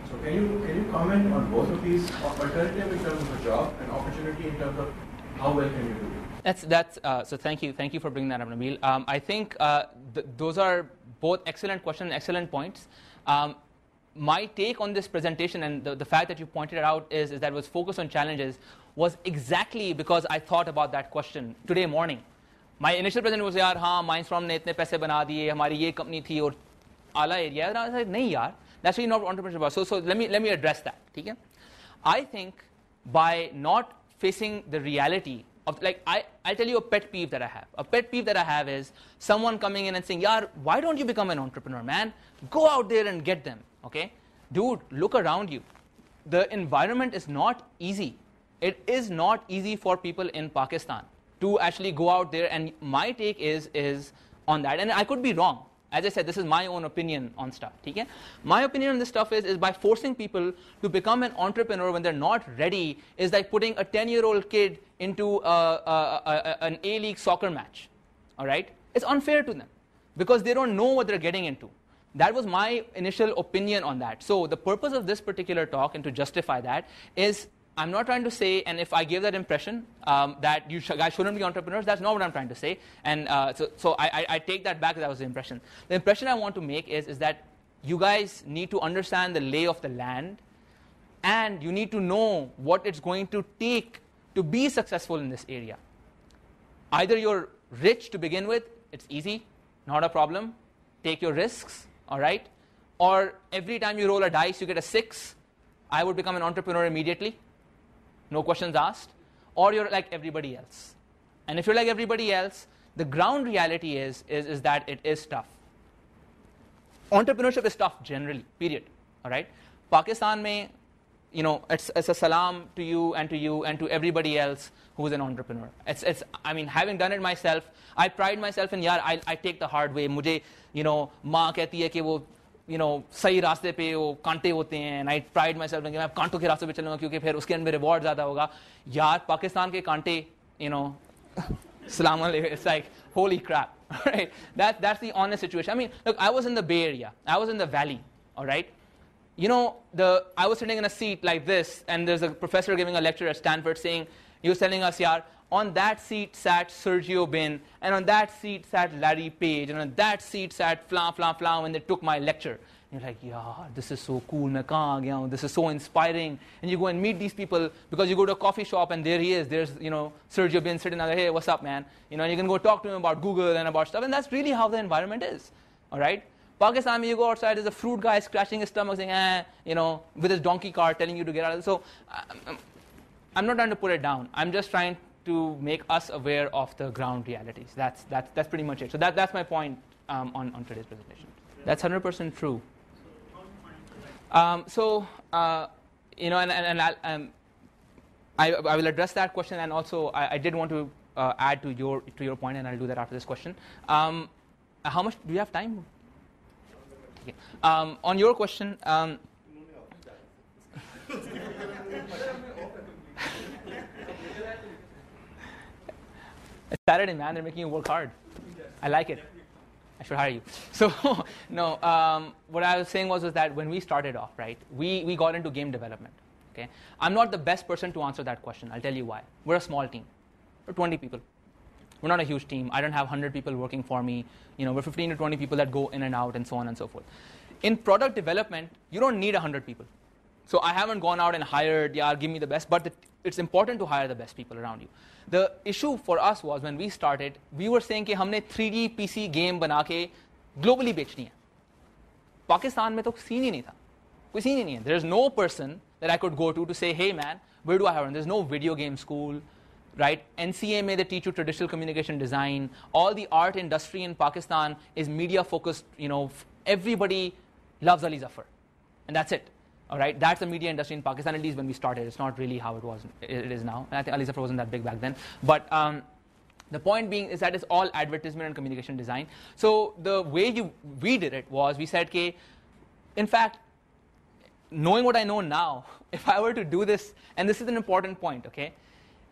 So can you comment on both of these, alternative in terms of a job and opportunity in terms of how well can you do it? So thank you for bringing that up, Nabil. I think those are both excellent questions, excellent points. My take on this presentation and the fact that you pointed it out is that it was focused on challenges was exactly because I thought about that question today morning. My initial presentation was, yaar, haan, Mindstorm ne itne paise bana diye, hamari ye company thi aur ala area. And I was like, nahi yaar, that's really not entrepreneurship. So let me address that. Okay? I think by not facing the reality of, like, I'll tell you a pet peeve that I have. A pet peeve that I have is someone coming in and saying, yaar, why don't you become an entrepreneur, man? Go out there and get them. Okay? Dude, look around you. The environment is not easy. It is not easy for people in Pakistan to actually go out there, and my take is on that. And I could be wrong. As I said, this is my own opinion on stuff. Okay? My opinion on this stuff is by forcing people to become an entrepreneur when they're not ready is like putting a 10-year-old kid into an A-League soccer match. All right? It's unfair to them because they don't know what they're getting into. That was my initial opinion on that. So the purpose of this particular talk, and to justify that, is I'm not trying to say, and if I gave that impression that you guys shouldn't be entrepreneurs, that's not what I'm trying to say. And so I take that back. That was the impression. The impression I want to make is that you guys need to understand the lay of the land, and you need to know what it's going to take to be successful in this area. Either you're rich to begin with, it's easy, not a problem, take your risks, all right? Or every time you roll a dice, you get a 6, I would become an entrepreneur immediately. No questions asked. Or you're like everybody else. And if you're like everybody else, the ground reality is that it is tough. Entrepreneurship is tough generally, period. All right? Pakistan mein, you know, it's a salam to you and to everybody else who's an entrepreneur. I mean, having done it myself, I pride myself in, yaar, I take the hard way. Mujhe, you know, maa kehti hai ki wo, you know, सही रास्ते पे वो कांटे होते हैं, and I pride myself in कि मैं कांटों के रास्ते पे चलूँगा क्योंकि फिर उसके अंदर रिवॉर्ड ज़्यादा होगा. यार पाकिस्तान के कांटे, you know, सलाम अलैकुम, it's like holy crap, right? That's the honest situation. I mean, look, I was in the Bay Area, I was in the Valley, all right. You know, I was sitting in a seat like this, and there's a professor giving a lecture at Stanford saying, he was telling us, yaar, on that seat sat Sergio Bin, and on that seat sat Larry Page, and on that seat sat Flan when they took my lecture. And you're like, yeah, this is so cool, main kahan aa gaya hu, this is so inspiring. And you go and meet these people because you go to a coffee shop and there he is. There's, you know, Sergio Bin sitting there, hey, what's up, man? You know, and you can go talk to him about Google and about stuff, and that's really how the environment is, all right? Pakistan, you go outside, there's a fruit guy scratching his stomach saying, you know, with his donkey cart telling you to get out of it. So I'm not trying to put it down. I'm just trying to make us aware of the ground realities. That's pretty much it. So that's my point on today's presentation. That's 100% true. You know, and I will address that question, and also I did want to add to your point, and I'll do that after this question. How much do you have time? Okay. On your question. It's Saturday, man. They're making you work hard. I like it. I should hire you. So, no, what I was saying was that when we started off, right, we got into game development. Okay, I'm not the best person to answer that question. I'll tell you why. We're a small team. We're 20 people. We're not a huge team. I don't have 100 people working for me. We're 15 to 20 people that go in and out and so on and so forth. In product development, you don't need 100 people. So I haven't gone out and hired, give me the best, but it's important to hire the best people around you. The issue for us was when we started, we were saying कि हमने 3D PC game बना के globally बेचनी है. पाकिस्तान में तो scene ही नहीं था. कोई scene ही नहीं है. There's no person that I could go to say, hey man, where do I hire? There's no video game school, right? NCA में they teach you traditional communication design. All the art industry in Pakistan is media focused. Everybody loves Ali Zafar, and that's it. All right, that's the media industry in Pakistan, at least when we started. It's not really how it is now. And I think Ali Zafar wasn't that big back then. But the point being is that it's all advertisement and communication design. So the way we did it was we said, okay, in fact, knowing what I know now, if I were to do this, and this is an important point, okay,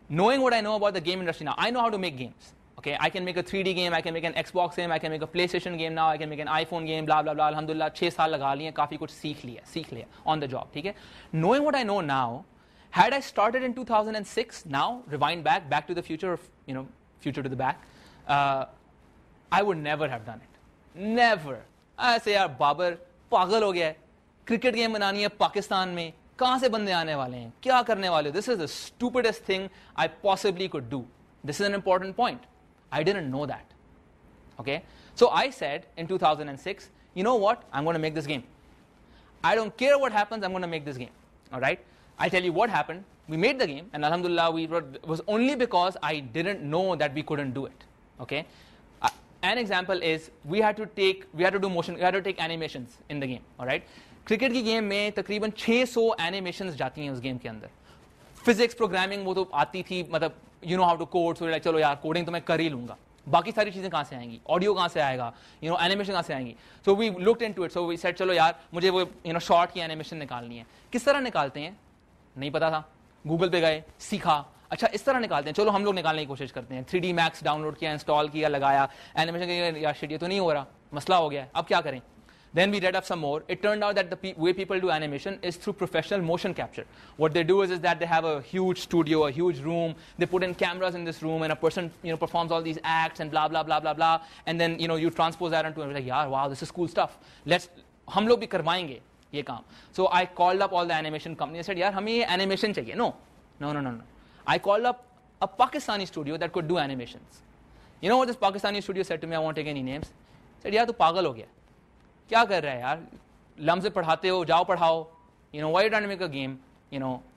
knowing what I know about the game industry now, I know how to make games. Okay, I can make a 3D game, I can make an Xbox game, I can make a PlayStation game now, I can make an iPhone game, blah, blah, blah. Alhamdulillah, 6 साल लगा लिए, काफ़ी कुछ सीख लिया, on the job, ठीक है? Knowing what I know now, had I started in 2006, now, rewind back to the future, future to the back, I would never have done it. Never. I say, यार, बाबर, पागल हो गया है. Cricket game बनानी है पाकिस्तान में, कहाँ से बंदे आने वाले हैं? क्या करने वाले हो? This is the stupidest thing I possibly could do. This is an important point. I didn't know that. Okay? So I said in 2006, you know what? I'm going to make this game. I don't care what happens, I'm going to make this game. All right? I'll tell you what happened. We made the game, and alhamdulillah, it was only because I didn't know that we couldn't do it. Okay? An example is we had to take animations in the game. All right? Cricket की game में तकरीबन 600 animations जाती हैं उस game के अंदर. Physics programming वो तो आती थी, मतलब you know how to code, so like चलो यार coding तो मैं कर ही लूँगा. बाकी सारी चीज़ें कहाँ से आएंगी? Audio कहाँ से आएगा? Animation कहाँ से आएंगी? So we looked into it. So we said चलो यार मुझे वो short की animation निकालनी है. किस तरह निकालते हैं? नहीं पता था. Google पे गए, सीखा. अच्छा इस तरह निकालते हैं. चलो हम लोग निकालने की कोशिश करते हैं. 3D Max डाउनलोड किया, इंस्टॉल किया, लगाया. Animation के यार shit ये तो नहीं हो रहा. मसला हो गया है. अब क्या करें? Then we read up some more. It turned out that the way people do animation is through professional motion capture. What they do is that they have a huge studio, a huge room. They put in cameras in this room, and a person performs all these acts and blah blah blah blah blah. And then you transpose that onto it. Like, yeah, wow, this is cool stuff. हम लोग भी करवाएंगे ये काम. So I called up all the animation companies. I said, यार हमें ये animation चाहिए. No. I called up a Pakistani studio that could do animations. You know what this Pakistani studio said to me? I won't take any names. I said, यार तू पागल हो गया. क्या कर रहा है यार? लम्ब से पढ़ाते हो, जाओ पढ़ाओ. Why are you trying to make a game?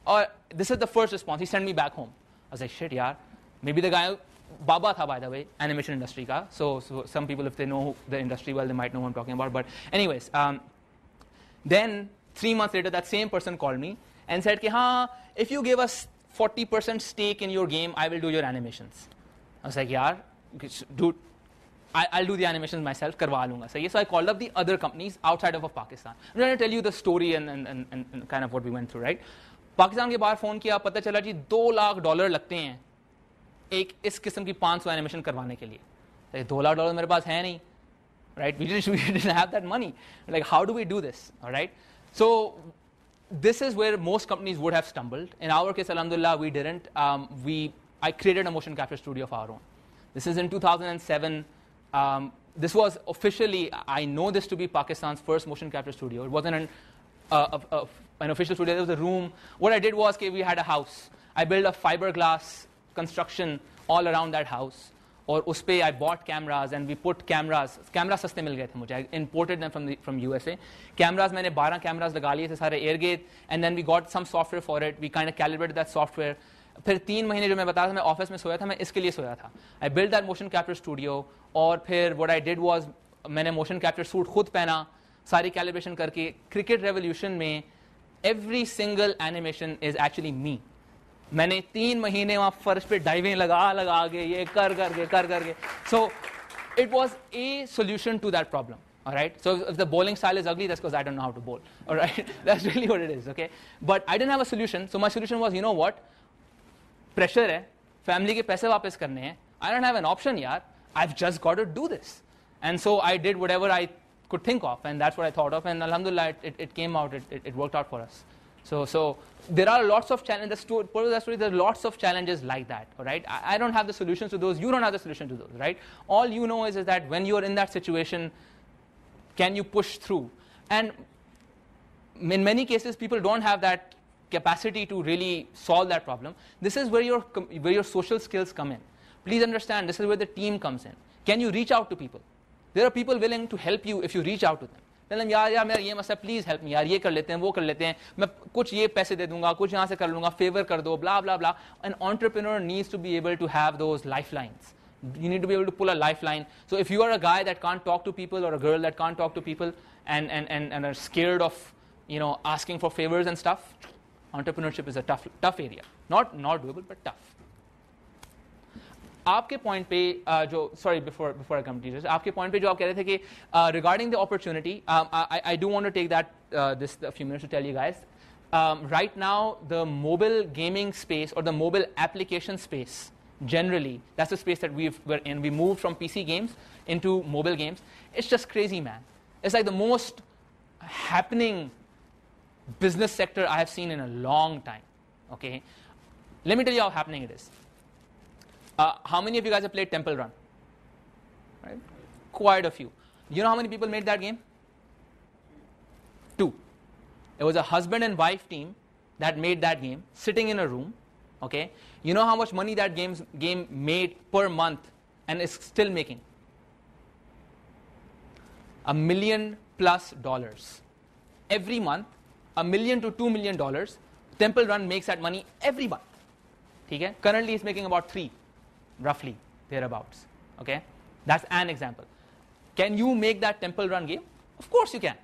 Or this is the first response. He sent me back home. I was like, shit, yaar. Maybe the guy, Baba tha, by the way, animation industry ka. So some people, if they know the industry well, they might know what I'm talking about. But anyways, then 3 months later, that same person called me and said, if you give us 40% stake in your game, I will do your animations. I was like, yaar, dude, I'll do the animations myself, करवा लूँगा. So I called up the other companies outside of Pakistan. I'm going to tell you the story and kind of what we went through, right? Pakistan के बाहर phone किया, पता चला जी $2 लाख लगते हैं एक इस किस्म की 500 एनिमेशन करवाने के लिए. $2 लाख मेरे पास है नहीं, right? We didn't have that money. Like, how do we do this? All right? So this is where most companies would have stumbled. In our case, alhamdulillah, we didn't. I created a motion capture studio of our own. This is in 2007. This was officially, I know this to be Pakistan's first motion capture studio. It wasn't an official studio. There was a room. What I did was, we had a house. I built a fiberglass construction all around that house. और उस पे I bought cameras and we put cameras सस्ते मिल गए थे मुझे. I imported them from USA. Cameras मैंने 12 cameras लगा लिए थे सारे air-gate, and then we got some software for it. We kind of calibrated that software. फिर 3 महीने जो मैं बता रहा था मैं ऑफिस में सोया था, मैं इसके लिए सोया था. I built that motion capture studio. और फिर what I did was मैंने motion capture suit खुद पहना, सारी calibration करके. Cricket Revolution में every single animation is actually me. मैंने 3 महीने वहाँ फर्श पे डाइवें लगा के ये कर करके. So it was a solution to that problem. All right. So if the bowling style is ugly, that's because I don't know how to bowl. All right. That's really what it is. Okay. But I didn't have a solution. So my solution was, you know what? Pressure है, family के पैसे वापस करने हैं, I don't have an option, yaar. I've just got to do this. And so I did whatever I could think of, and that's what I thought of, and alhamdulillah, it came out, it worked out for us. So there are lots of challenges. There are lots of challenges like that, all right? I don't have the solutions to those. You don't have the solution to those, right? All you know is that when you're in that situation, can you push through? And in many cases, people don't have that capacity to really solve that problem. This is where your social skills come in. Please understand, this is where the team comes in. Can you reach out to people? There are people willing to help you if you reach out to them. Tell them, यार मेरा ये मसला, please help me, यार ये कर लेते हैं, वो कर लेते हैं, मैं कुछ ये पैसे दे दूंगा, कुछ यहाँ से कर लूँगा, favor कर दो, blah blah blah. An entrepreneur needs to be able to have those lifelines. You need to be able to pull a lifeline. So if you are a guy that can't talk to people or a girl that can't talk to people and are scared of asking for favors and stuff, entrepreneurship is a tough area. Not doable, but tough. आपके point पे before I come to this, आपके point पे जो आप कह रहे थे कि regarding the opportunity, I do want to take that this a few minutes to tell you guys. Right now, the mobile gaming space or the mobile application space, generally, that's the space that we're in. We moved from PC games into mobile games. It's just crazy, man. It's like the most happening business sector I have seen in a long time. Okay, let me tell you how happening it is. How many of you guys have played Temple Run? Right? Quite a few. You know how many people made that game? 2. It was a husband and wife team that made that game, sitting in a room. Okay, you know how much money that game made per month, and is still making? $1 million+ every month. $1 million to $2 million. Temple Run makes that money every month. Okay? Currently, it's making about 3. Roughly, thereabouts. Okay? That's an example. Can you make that Temple Run game? Of course you can.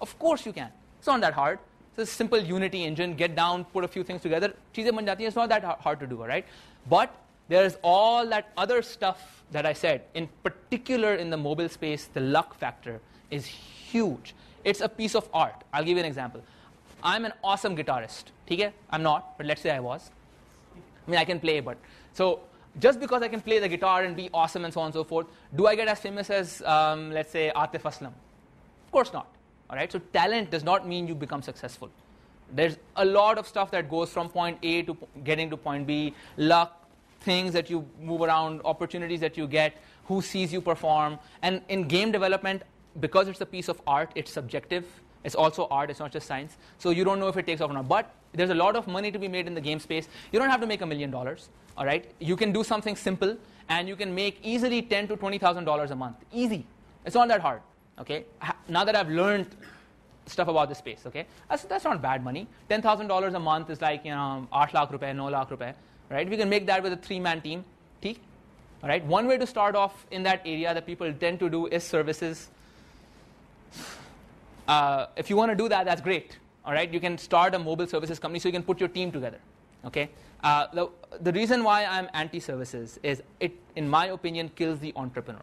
Of course you can. It's not that hard. It's a simple Unity engine. Get down, put a few things together. Cheezein ban jati hain. It's not that hard to do, right? But there's all that other stuff that I said. In particular, in the mobile space, the luck factor is huge. It's a piece of art. I'll give you an example. I'm an awesome guitarist. Okay? I'm not, but let's say I was. I mean, I can play, but so just because I can play the guitar and be awesome and so on and so forth, do I get as famous as, let's say, Atif Aslam? Of course not. All right? So talent does not mean you become successful. There's a lot of stuff that goes from point A to getting to point B, luck, things that you move around, opportunities that you get, who sees you perform. And in game development, because it's a piece of art, it's subjective. It's also art, it's not just science. So you don't know if it takes off or not. But there's a lot of money to be made in the game space. You don't have to make $1 million. All right? You can do something simple, and you can make easily $10,000 to $20,000 a month. Easy. It's not that hard. Okay? Now that I've learned stuff about this space, okay? That's not bad money. $10,000 a month is like, 8 lakh rupees, 9 lakh rupees, right? We can make that with a 3-man team. Theek? All right? One way to start off in that area that people tend to do is services. If you want to do that, that's great. All right? You can start a mobile services company so you can put your team together. Okay? The reason why I'm anti-services is it, in my opinion, kills the entrepreneur.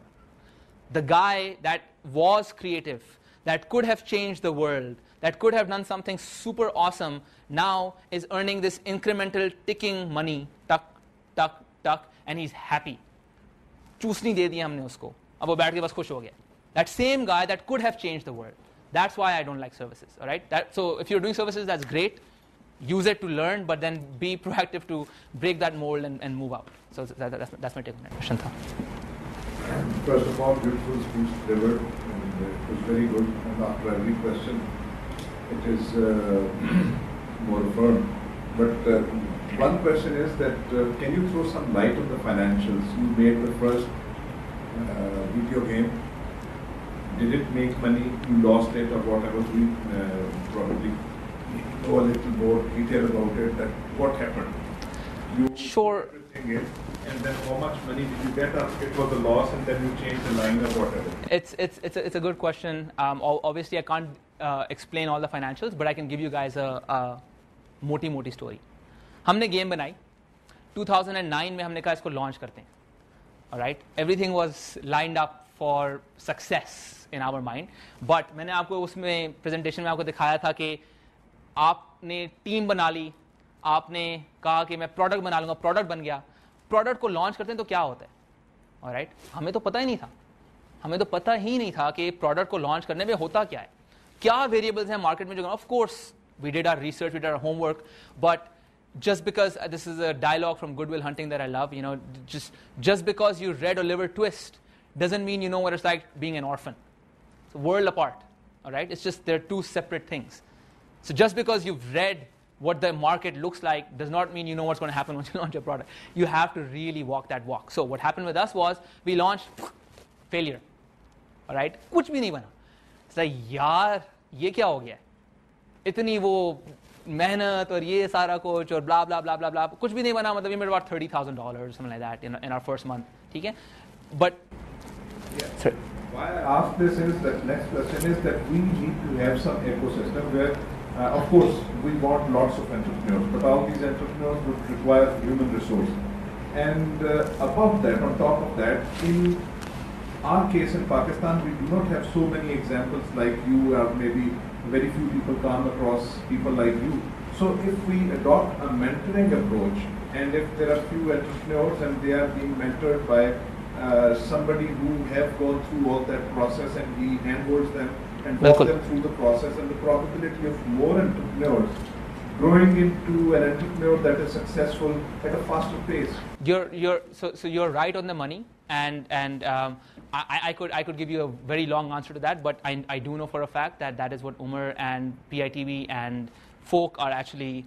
The guy that was creative, that could have changed the world, that could have done something super awesome, now is earning this incremental ticking money, tuck, tuck, tuck, and he's happy. Chusni de diya humne usko. Ab wo baith ke bas khush ho gaya. That same guy that could have changed the world. That's why I don't like services. All right? So if you're doing services, that's great. Use it to learn, but then be proactive to break that mold and move out. So that's my take on that. Shantha. First of all, beautiful speech delivered, and it was very good. And after every question, it is more firm. But one question is that can you throw some light on the financials? You made the first video game. Did it make money? You lost it or whatever? We probably know a little more detail about it. That what happened? You sure. It, and then how much money did you get after it was a loss, and then you changed the line or whatever? It's a good question. Obviously, I can't explain all the financials, but I can give you guys a moti story. हमने game बनाई 2009 में हमने कहा इसको launch करते हैं. All right, everything was lined up for success in our mind. But मैंने आपको उसमें presentation में आपको दिखाया था कि आपने team बना ली, आपने कहा कि मैं product बना लूँगा, product बन गया. प्रोडक्ट को लॉन्च करते हैं तो क्या होता है, ऑलराइट? हमें तो पता ही नहीं था, हमें तो पता ही नहीं था कि प्रोडक्ट को लॉन्च करने में होता क्या है, क्या वेरिएबल्स हैं मार्केट में जो, of course we did our research, we did our homework, but just because this is a dialogue from Good Will Hunting that I love, you know, just because you read Oliver Twist doesn't mean you know what it's like being an orphan. It's a world apart, all right? It's just they're two separate things. So just because you've read what the market looks like does not mean you know what's going to happen once you launch your product. You have to really walk that walk. So what happened with us was we launched, failure, all right? कुछ भी नहीं बना. It's like यार ये क्या हो गया? इतनी वो मेहनत और ये सारा कुछ और blah blah blah blah blah कुछ भी नहीं बना. मतलब we made about $30,000 something like that in our first month. ठीक है? But sorry. Why I ask this is that next question is that we need to have some ecosystem where, of course, we want lots of entrepreneurs, but all these entrepreneurs would require human resource. And above that, on top of that, in our case in Pakistan, we do not have so many examples like you, or maybe very few people come across people like you. So if we adopt a mentoring approach, and if there are few entrepreneurs and they are being mentored by somebody who have gone through all that process, and he handholds them and walk them through the process, and the probability of more entrepreneurs growing into an entrepreneur that is successful at a faster pace. So you're right on the money, and I could give you a very long answer to that, but I do know for a fact that is what Umar and PITV and folk are actually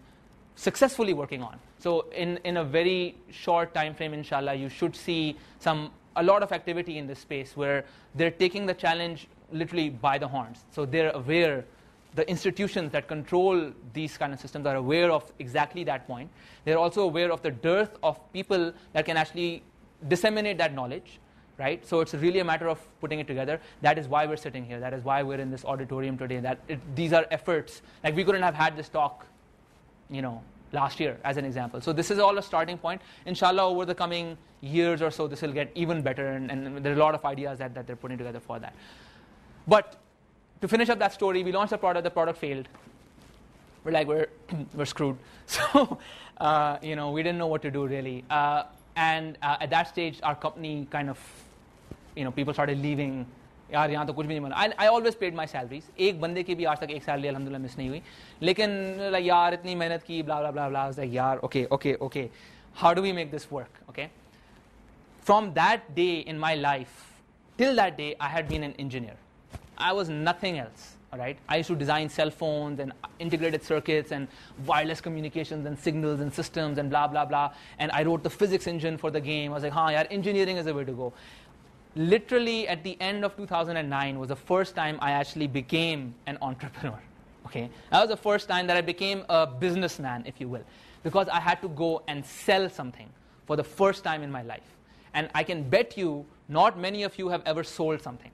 successfully working on. So in a very short time frame, inshallah, you should see a lot of activity in this space where they're taking the challenge literally by the horns. So they're aware, the institutions that control these kind of systems are aware of exactly that point. They're also aware of the dearth of people that can actually disseminate that knowledge, right? So it's really a matter of putting it together. That is why we're sitting here. That is why we're in this auditorium today. These are efforts. Like, we couldn't have had this talk, you know, last year as an example. So this is all a starting point. Inshallah, over the coming years or so, this will get even better, and there are a lot of ideas that they're putting together for that. But to finish up that story, we launched the product failed. We're like, we're screwed. So, you know, we didn't know what to do really. And at that stage, our company kind of, you know, people started leaving. यार यहाँ तो कुछ भी नहीं बना. I always paid my salaries. एक बंदे की भी आज तक एक salary अल्हम्दुलिल्लाह मिस नहीं हुई. लेकिन like यार इतनी मेहनत की, blah blah blah blah. I was like यार, okay. How do we make this work? Okay. From that day in my life, till that day, I had been an engineer. I was nothing else. All right. I used to design cell phones and integrated circuits and wireless communications and signals and systems and blah blah blah. And I wrote the physics engine for the game. I was like, yaar, engineering is the way to go. Literally at the end of 2009 was the first time I actually became an entrepreneur. Okay, that was the first time that I became a businessman, if you will, because I had to go and sell something for the first time in my life. And I can bet you, not many of you have ever sold something.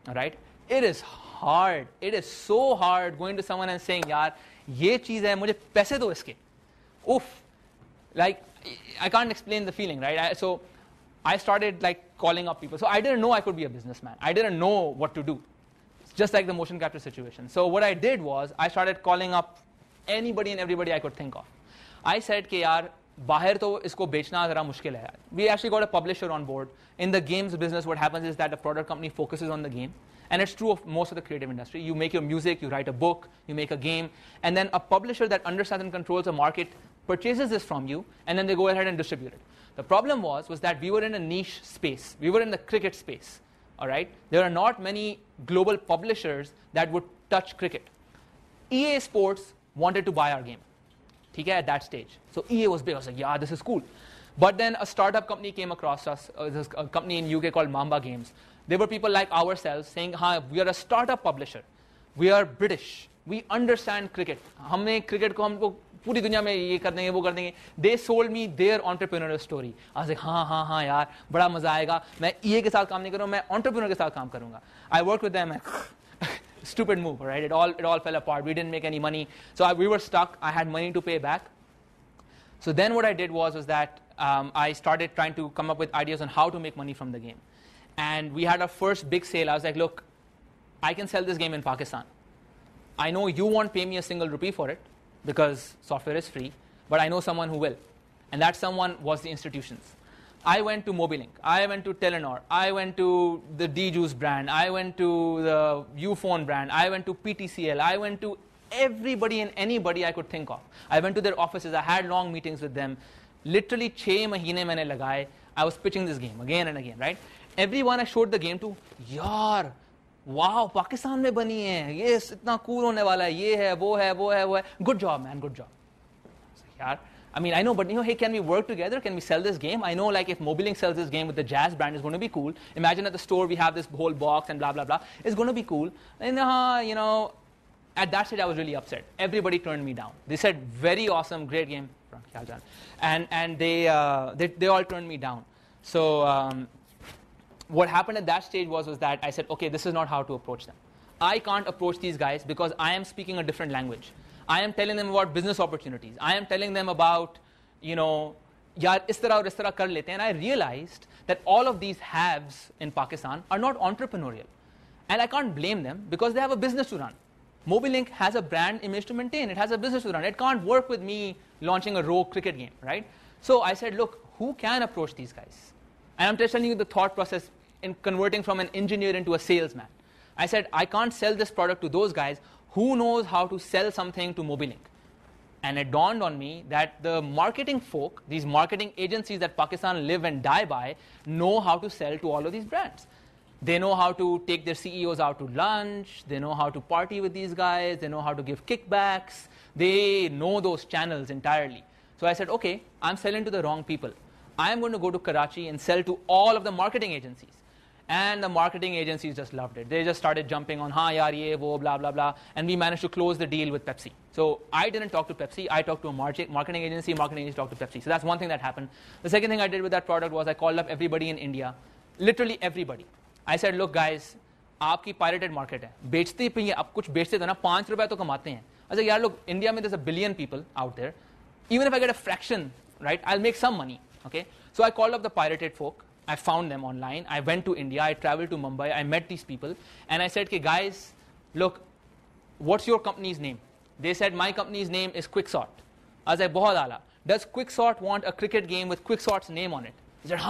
All right, it is hard. It is so hard going to someone and saying, "Yaar, ye cheez hai, mujhe paise do iske." Oof, like I can't explain the feeling, right? So I started like calling up people. So I didn't know I could be a businessman. I didn't know what to do. It's just like the motion capture situation. So what I did was I started calling up anybody and everybody I could think of. I said कि यार बाहर तो इसको बेचना ज़रा मुश्किल है. We actually got a publisher on board. In the games business, what happens is that a product company focuses on the game. And it's true of most of the creative industry. You make your music, you write a book, you make a game, and then a publisher that understands and controls the market purchases this from you, and then they go ahead and distribute it. The problem was that we were in a niche space. We were in the cricket space, all right? There are not many global publishers that would touch cricket. EA Sports wanted to buy our game, okay, at that stage. So EA was big. I was like, yeah, this is cool. But then a startup company came across us, a company in UK called Mamba Games. There were people like ourselves saying, we are a startup publisher. We are British. We understand cricket. हमने cricket को हमको पूरी दुनिया में ये कर देंगे वो कर देंगे. They sold me their entrepreneurial story. I was like, हाँ यार बड़ा मजा आएगा. मैं EA के साथ काम नहीं करूँगा, मैं entrepreneur के साथ काम करूँगा. I worked with them. Stupid move, right? It all fell apart. We didn't make any money. So we were stuck. I had money to pay back. So then what I did was that I started trying to come up with ideas on how to make money from the game. And we had our first big sale. I was like, look, I can sell this game in Pakistan. I know you won't pay me a single rupee for it because software is free, but I know someone who will. And that someone was the institutions. I went to Mobilink, I went to Telenor, I went to the D-Juice brand, I went to the Uphone brand, I went to PTCL, I went to everybody and anybody I could think of. I went to their offices, I had long meetings with them. Literally 6 mahine maine lagaye. I was pitching this game again and again, right? Everyone I showed the game to, yaar, wow, Pakistan mein bani hai, yes, itna cool hone wala hai, ye hai, wo hai, wo hai, wo hai. Good job, man, good job. Yaar, I mean, I know, but hey, can we work together? Can we sell this game? I know, like, if Mobilink sells this game with the Jazz brand, it's going to be cool. Imagine at the store we have this whole box and blah, blah, blah. It's going to be cool. And, at that stage, I was really upset. Everybody turned me down. They said, very awesome, great game. And they all turned me down. So what happened at that stage was that I said, okay, this is not how to approach them. I can't approach these guys because I am speaking a different language. I am telling them about business opportunities. I am telling them about, yaar, is tarah aur is tarah kar lete. And I realized that all of these haves in Pakistan are not entrepreneurial. And I can't blame them because they have a business to run. Mobilink has a brand image to maintain. It has a business to run. It can't work with me launching a rogue cricket game, right? So I said, look, who can approach these guys? And I'm just telling you the thought process in converting from an engineer into a salesman. I said, I can't sell this product to those guys. Who knows how to sell something to Mobilink? And it dawned on me that the marketing folk, these marketing agencies that Pakistan live and die by, know how to sell to all of these brands. They know how to take their CEOs out to lunch. They know how to party with these guys. They know how to give kickbacks. They know those channels entirely. So I said, okay, I'm selling to the wrong people. I am going to go to Karachi and sell to all of the marketing agencies. And the marketing agencies just loved it. They just started jumping on, haan yaar ye, wo, blah, blah, blah. And we managed to close the deal with Pepsi. So I didn't talk to Pepsi. I talked to a marketing agency. Marketing agency talked to Pepsi. So that's one thing that happened. The second thing I did with that product was I called up everybody in India. Literally everybody. I said, look guys, आपकी pirated market है. बेचते ही पिए, अब कुछ बेचते तो ना 5 रुपए तो कमाते हैं. I said, यार look, India में there's a billion people out there. Even if I get a fraction, right, I'll make some money. Okay. So I called up the pirated folk. I found them online. I went to India. I traveled to Mumbai. I met these people. And I said, okay, guys, look, what's your company's name? They said, my company's name is Quicksort. I was like, bahut ala. Does Quicksort want a cricket game with Quicksort's name on it? He said,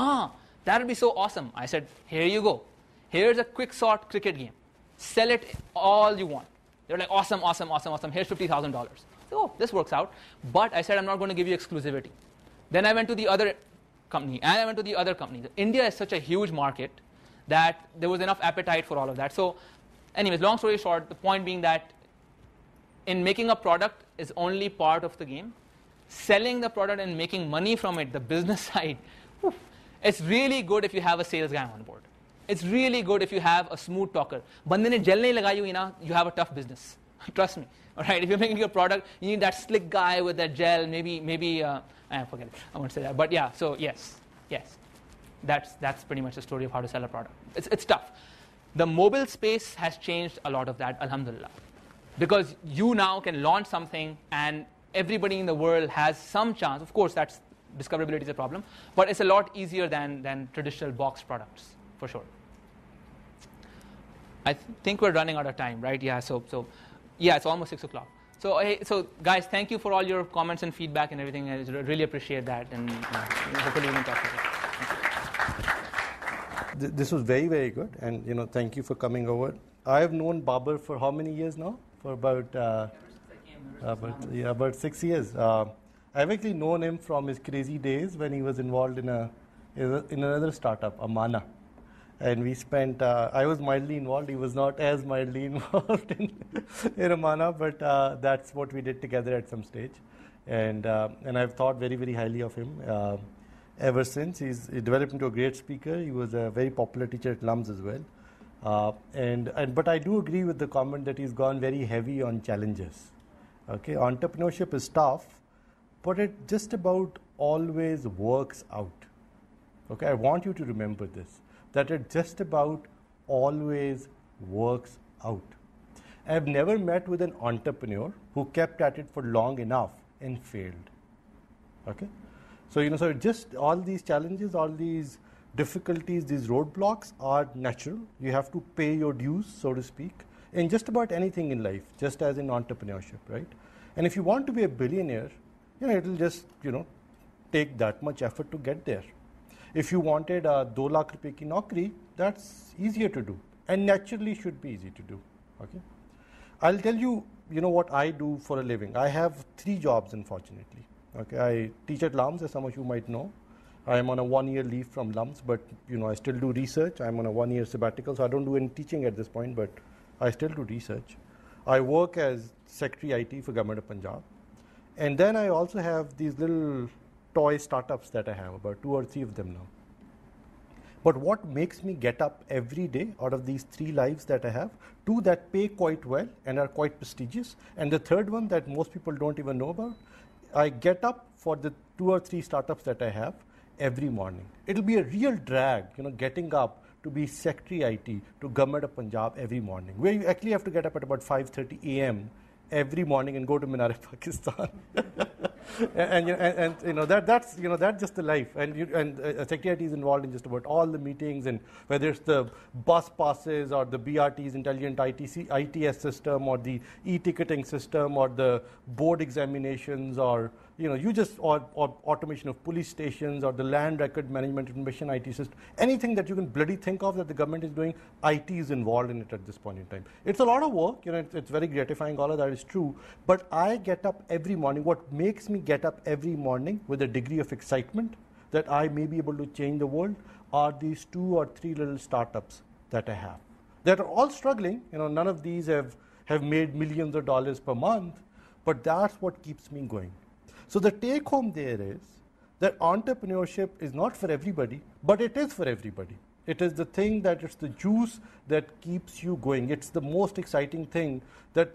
that would be so awesome. I said, here you go. Here's a Quicksort cricket game. Sell it all you want. They were like, awesome, awesome, awesome, awesome. Here's $50,000. So, oh, this works out. But I said, I'm not going to give you exclusivity. Then I went to the other company, and I went to the other company. India is such a huge market that there was enough appetite for all of that. So anyways, long story short, the point being that in making a product is only part of the game. Selling the product and making money from it, the business side, it's really good if you have a sales guy on board. It's really good if you have a smooth talker. Bande ne gel nahi lagayi hui na, you have a tough business. Trust me. All right, if you're making your product, you need that slick guy with that gel, maybe I forget it. I won't say that. But yeah, so yes. That's pretty much the story of how to sell a product. It's tough. The mobile space has changed a lot of that, alhamdulillah. Because you now can launch something and everybody in the world has some chance. Of course, that's discoverability is a problem, but it's a lot easier than traditional box products, for sure. I think we're running out of time, right? Yeah, so yeah, it's almost 6 o'clock. So guys, thank you for all your comments and feedback and everything. I really appreciate that, and hopefully we can talk about it. This was very, very good, and thank you for coming over. I have known Babar for how many years now? For about 6 years. I've actually known him from his crazy days when he was involved in another startup, Amana. And we spent, I was mildly involved, he was not as mildly involved in Amana, but that's what we did together at some stage. And I've thought very, very highly of him ever since. He's developed into a great speaker. He was a very popular teacher at LUMS as well. But I do agree with the comment that he's gone very heavy on challenges. Okay, entrepreneurship is tough, but it just about always works out. Okay, I want you to remember this, that it just about always works out. I have never met with an entrepreneur who kept at it for long enough and failed. Okay, so so just all these challenges, all these difficulties, these roadblocks are natural. You have to pay your dues, so to speak, in just about anything in life, just as in entrepreneurship, right? And if you want to be a billionaire, it will just take that much effort to get there. If you wanted a 2 lakh rupee ki naukri, that's easier to do and naturally should be easy to do. Okay, I'll tell you, what I do for a living. I have 3 jobs, unfortunately. Okay, I teach at LUMS, as some of you might know. I am on a 1-year leave from LUMS, but I still do research. I'm on a 1-year sabbatical, so I don't do any teaching at this point, but I still do research. I work as Secretary IT for Government of Punjab. And then I also have these little toy startups that I have, about 2 or 3 of them now. But what makes me get up every day out of these 3 lives that I have, 2 that pay quite well and are quite prestigious, and the third one that most people don't even know about, I get up for the 2 or 3 startups that I have every morning. It'll be a real drag, getting up to be Secretary IT to Government of Punjab every morning, where you actually have to get up at about 5:30 a.m. every morning and go to Minar-e-Pakistan. That's just the life. And Secretary is involved in just about all the meetings, and whether it's the bus passes or the BRT's intelligent ITS system or the e-ticketing system or the board examinations or or automation of police stations or the land record management information IT system, anything that you can bloody think of that the government is doing, IT is involved in it at this point in time. It's a lot of work, it's very gratifying, all of that is true, but I get up every morning. What makes me get up every morning with a degree of excitement that I may be able to change the world are these 2 or 3 little startups that I have. That are all struggling, none of these have made millions of dollars per month, but that's what keeps me going. So the take home there is that entrepreneurship is not for everybody, but it is for everybody. It is the thing that it's the juice that keeps you going. It's the most exciting thing that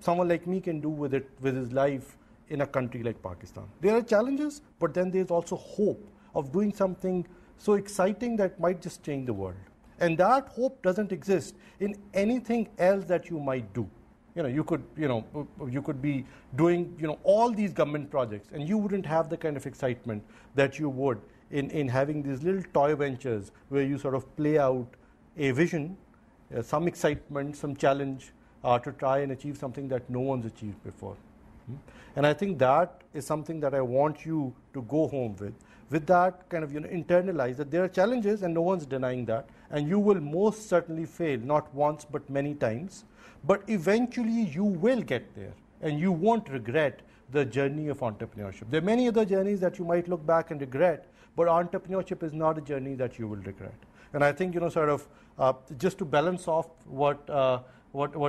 someone like me can do with his life in a country like Pakistan. There are challenges, but then there's also hope of doing something so exciting that might just change the world. And that hope doesn't exist in anything else that you might do. You could be doing all these government projects, and you wouldn't have the kind of excitement that you would in having these little toy ventures where you sort of play out a vision, some excitement, some challenge to try and achieve something that no one's achieved before. And I think that is something that I want you to go home with. With that kind of internalize that there are challenges and no one's denying that, and you will most certainly fail, not once but many times. But eventually you will get there and you won't regret the journey of entrepreneurship. There are many other journeys that you might look back and regret, but entrepreneurship is not a journey that you will regret. And I think, just to balance off what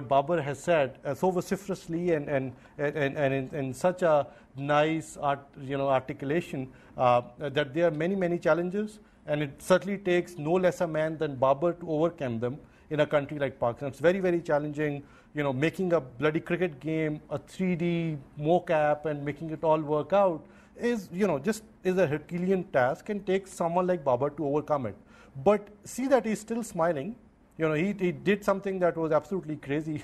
Babar has said so vociferously and in such a nice articulation, that there are many, many challenges, and it certainly takes no less a man than Babar to overcome them in a country like Pakistan. It's very, very challenging, making a bloody cricket game, a 3D mocap and making it all work out is, just is a Herculean task and takes someone like Babar to overcome it. But see that he's still smiling. He did something that was absolutely crazy.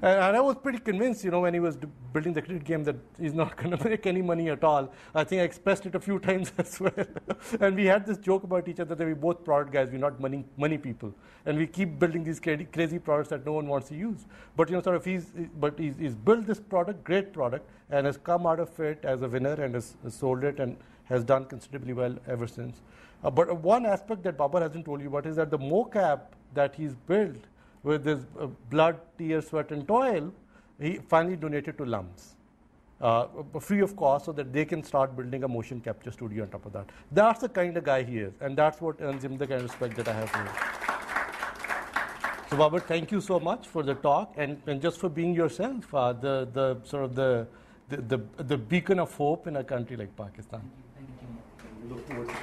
and I was pretty convinced, when he was building the cricket game that he's not going to make any money at all. I think I expressed it a few times as well. And we had this joke about each other that we're both product guys, we're not money people. And we keep building these crazy products that no one wants to use. But, he's built this product, great product, and has come out of it as a winner and has sold it and has done considerably well ever since. But one aspect that Babar hasn't told you about is that the mocap that he's built with his blood, tears, sweat and toil, he finally donated to LUMS, free of cost, so that they can start building a motion capture studio on top of that. That's the kind of guy he is, and that's what earns him the kind of respect that I have for him. So Babar, thank you so much for the talk and just for being yourself, the beacon of hope in a country like Pakistan. Thank you. We look forward to it.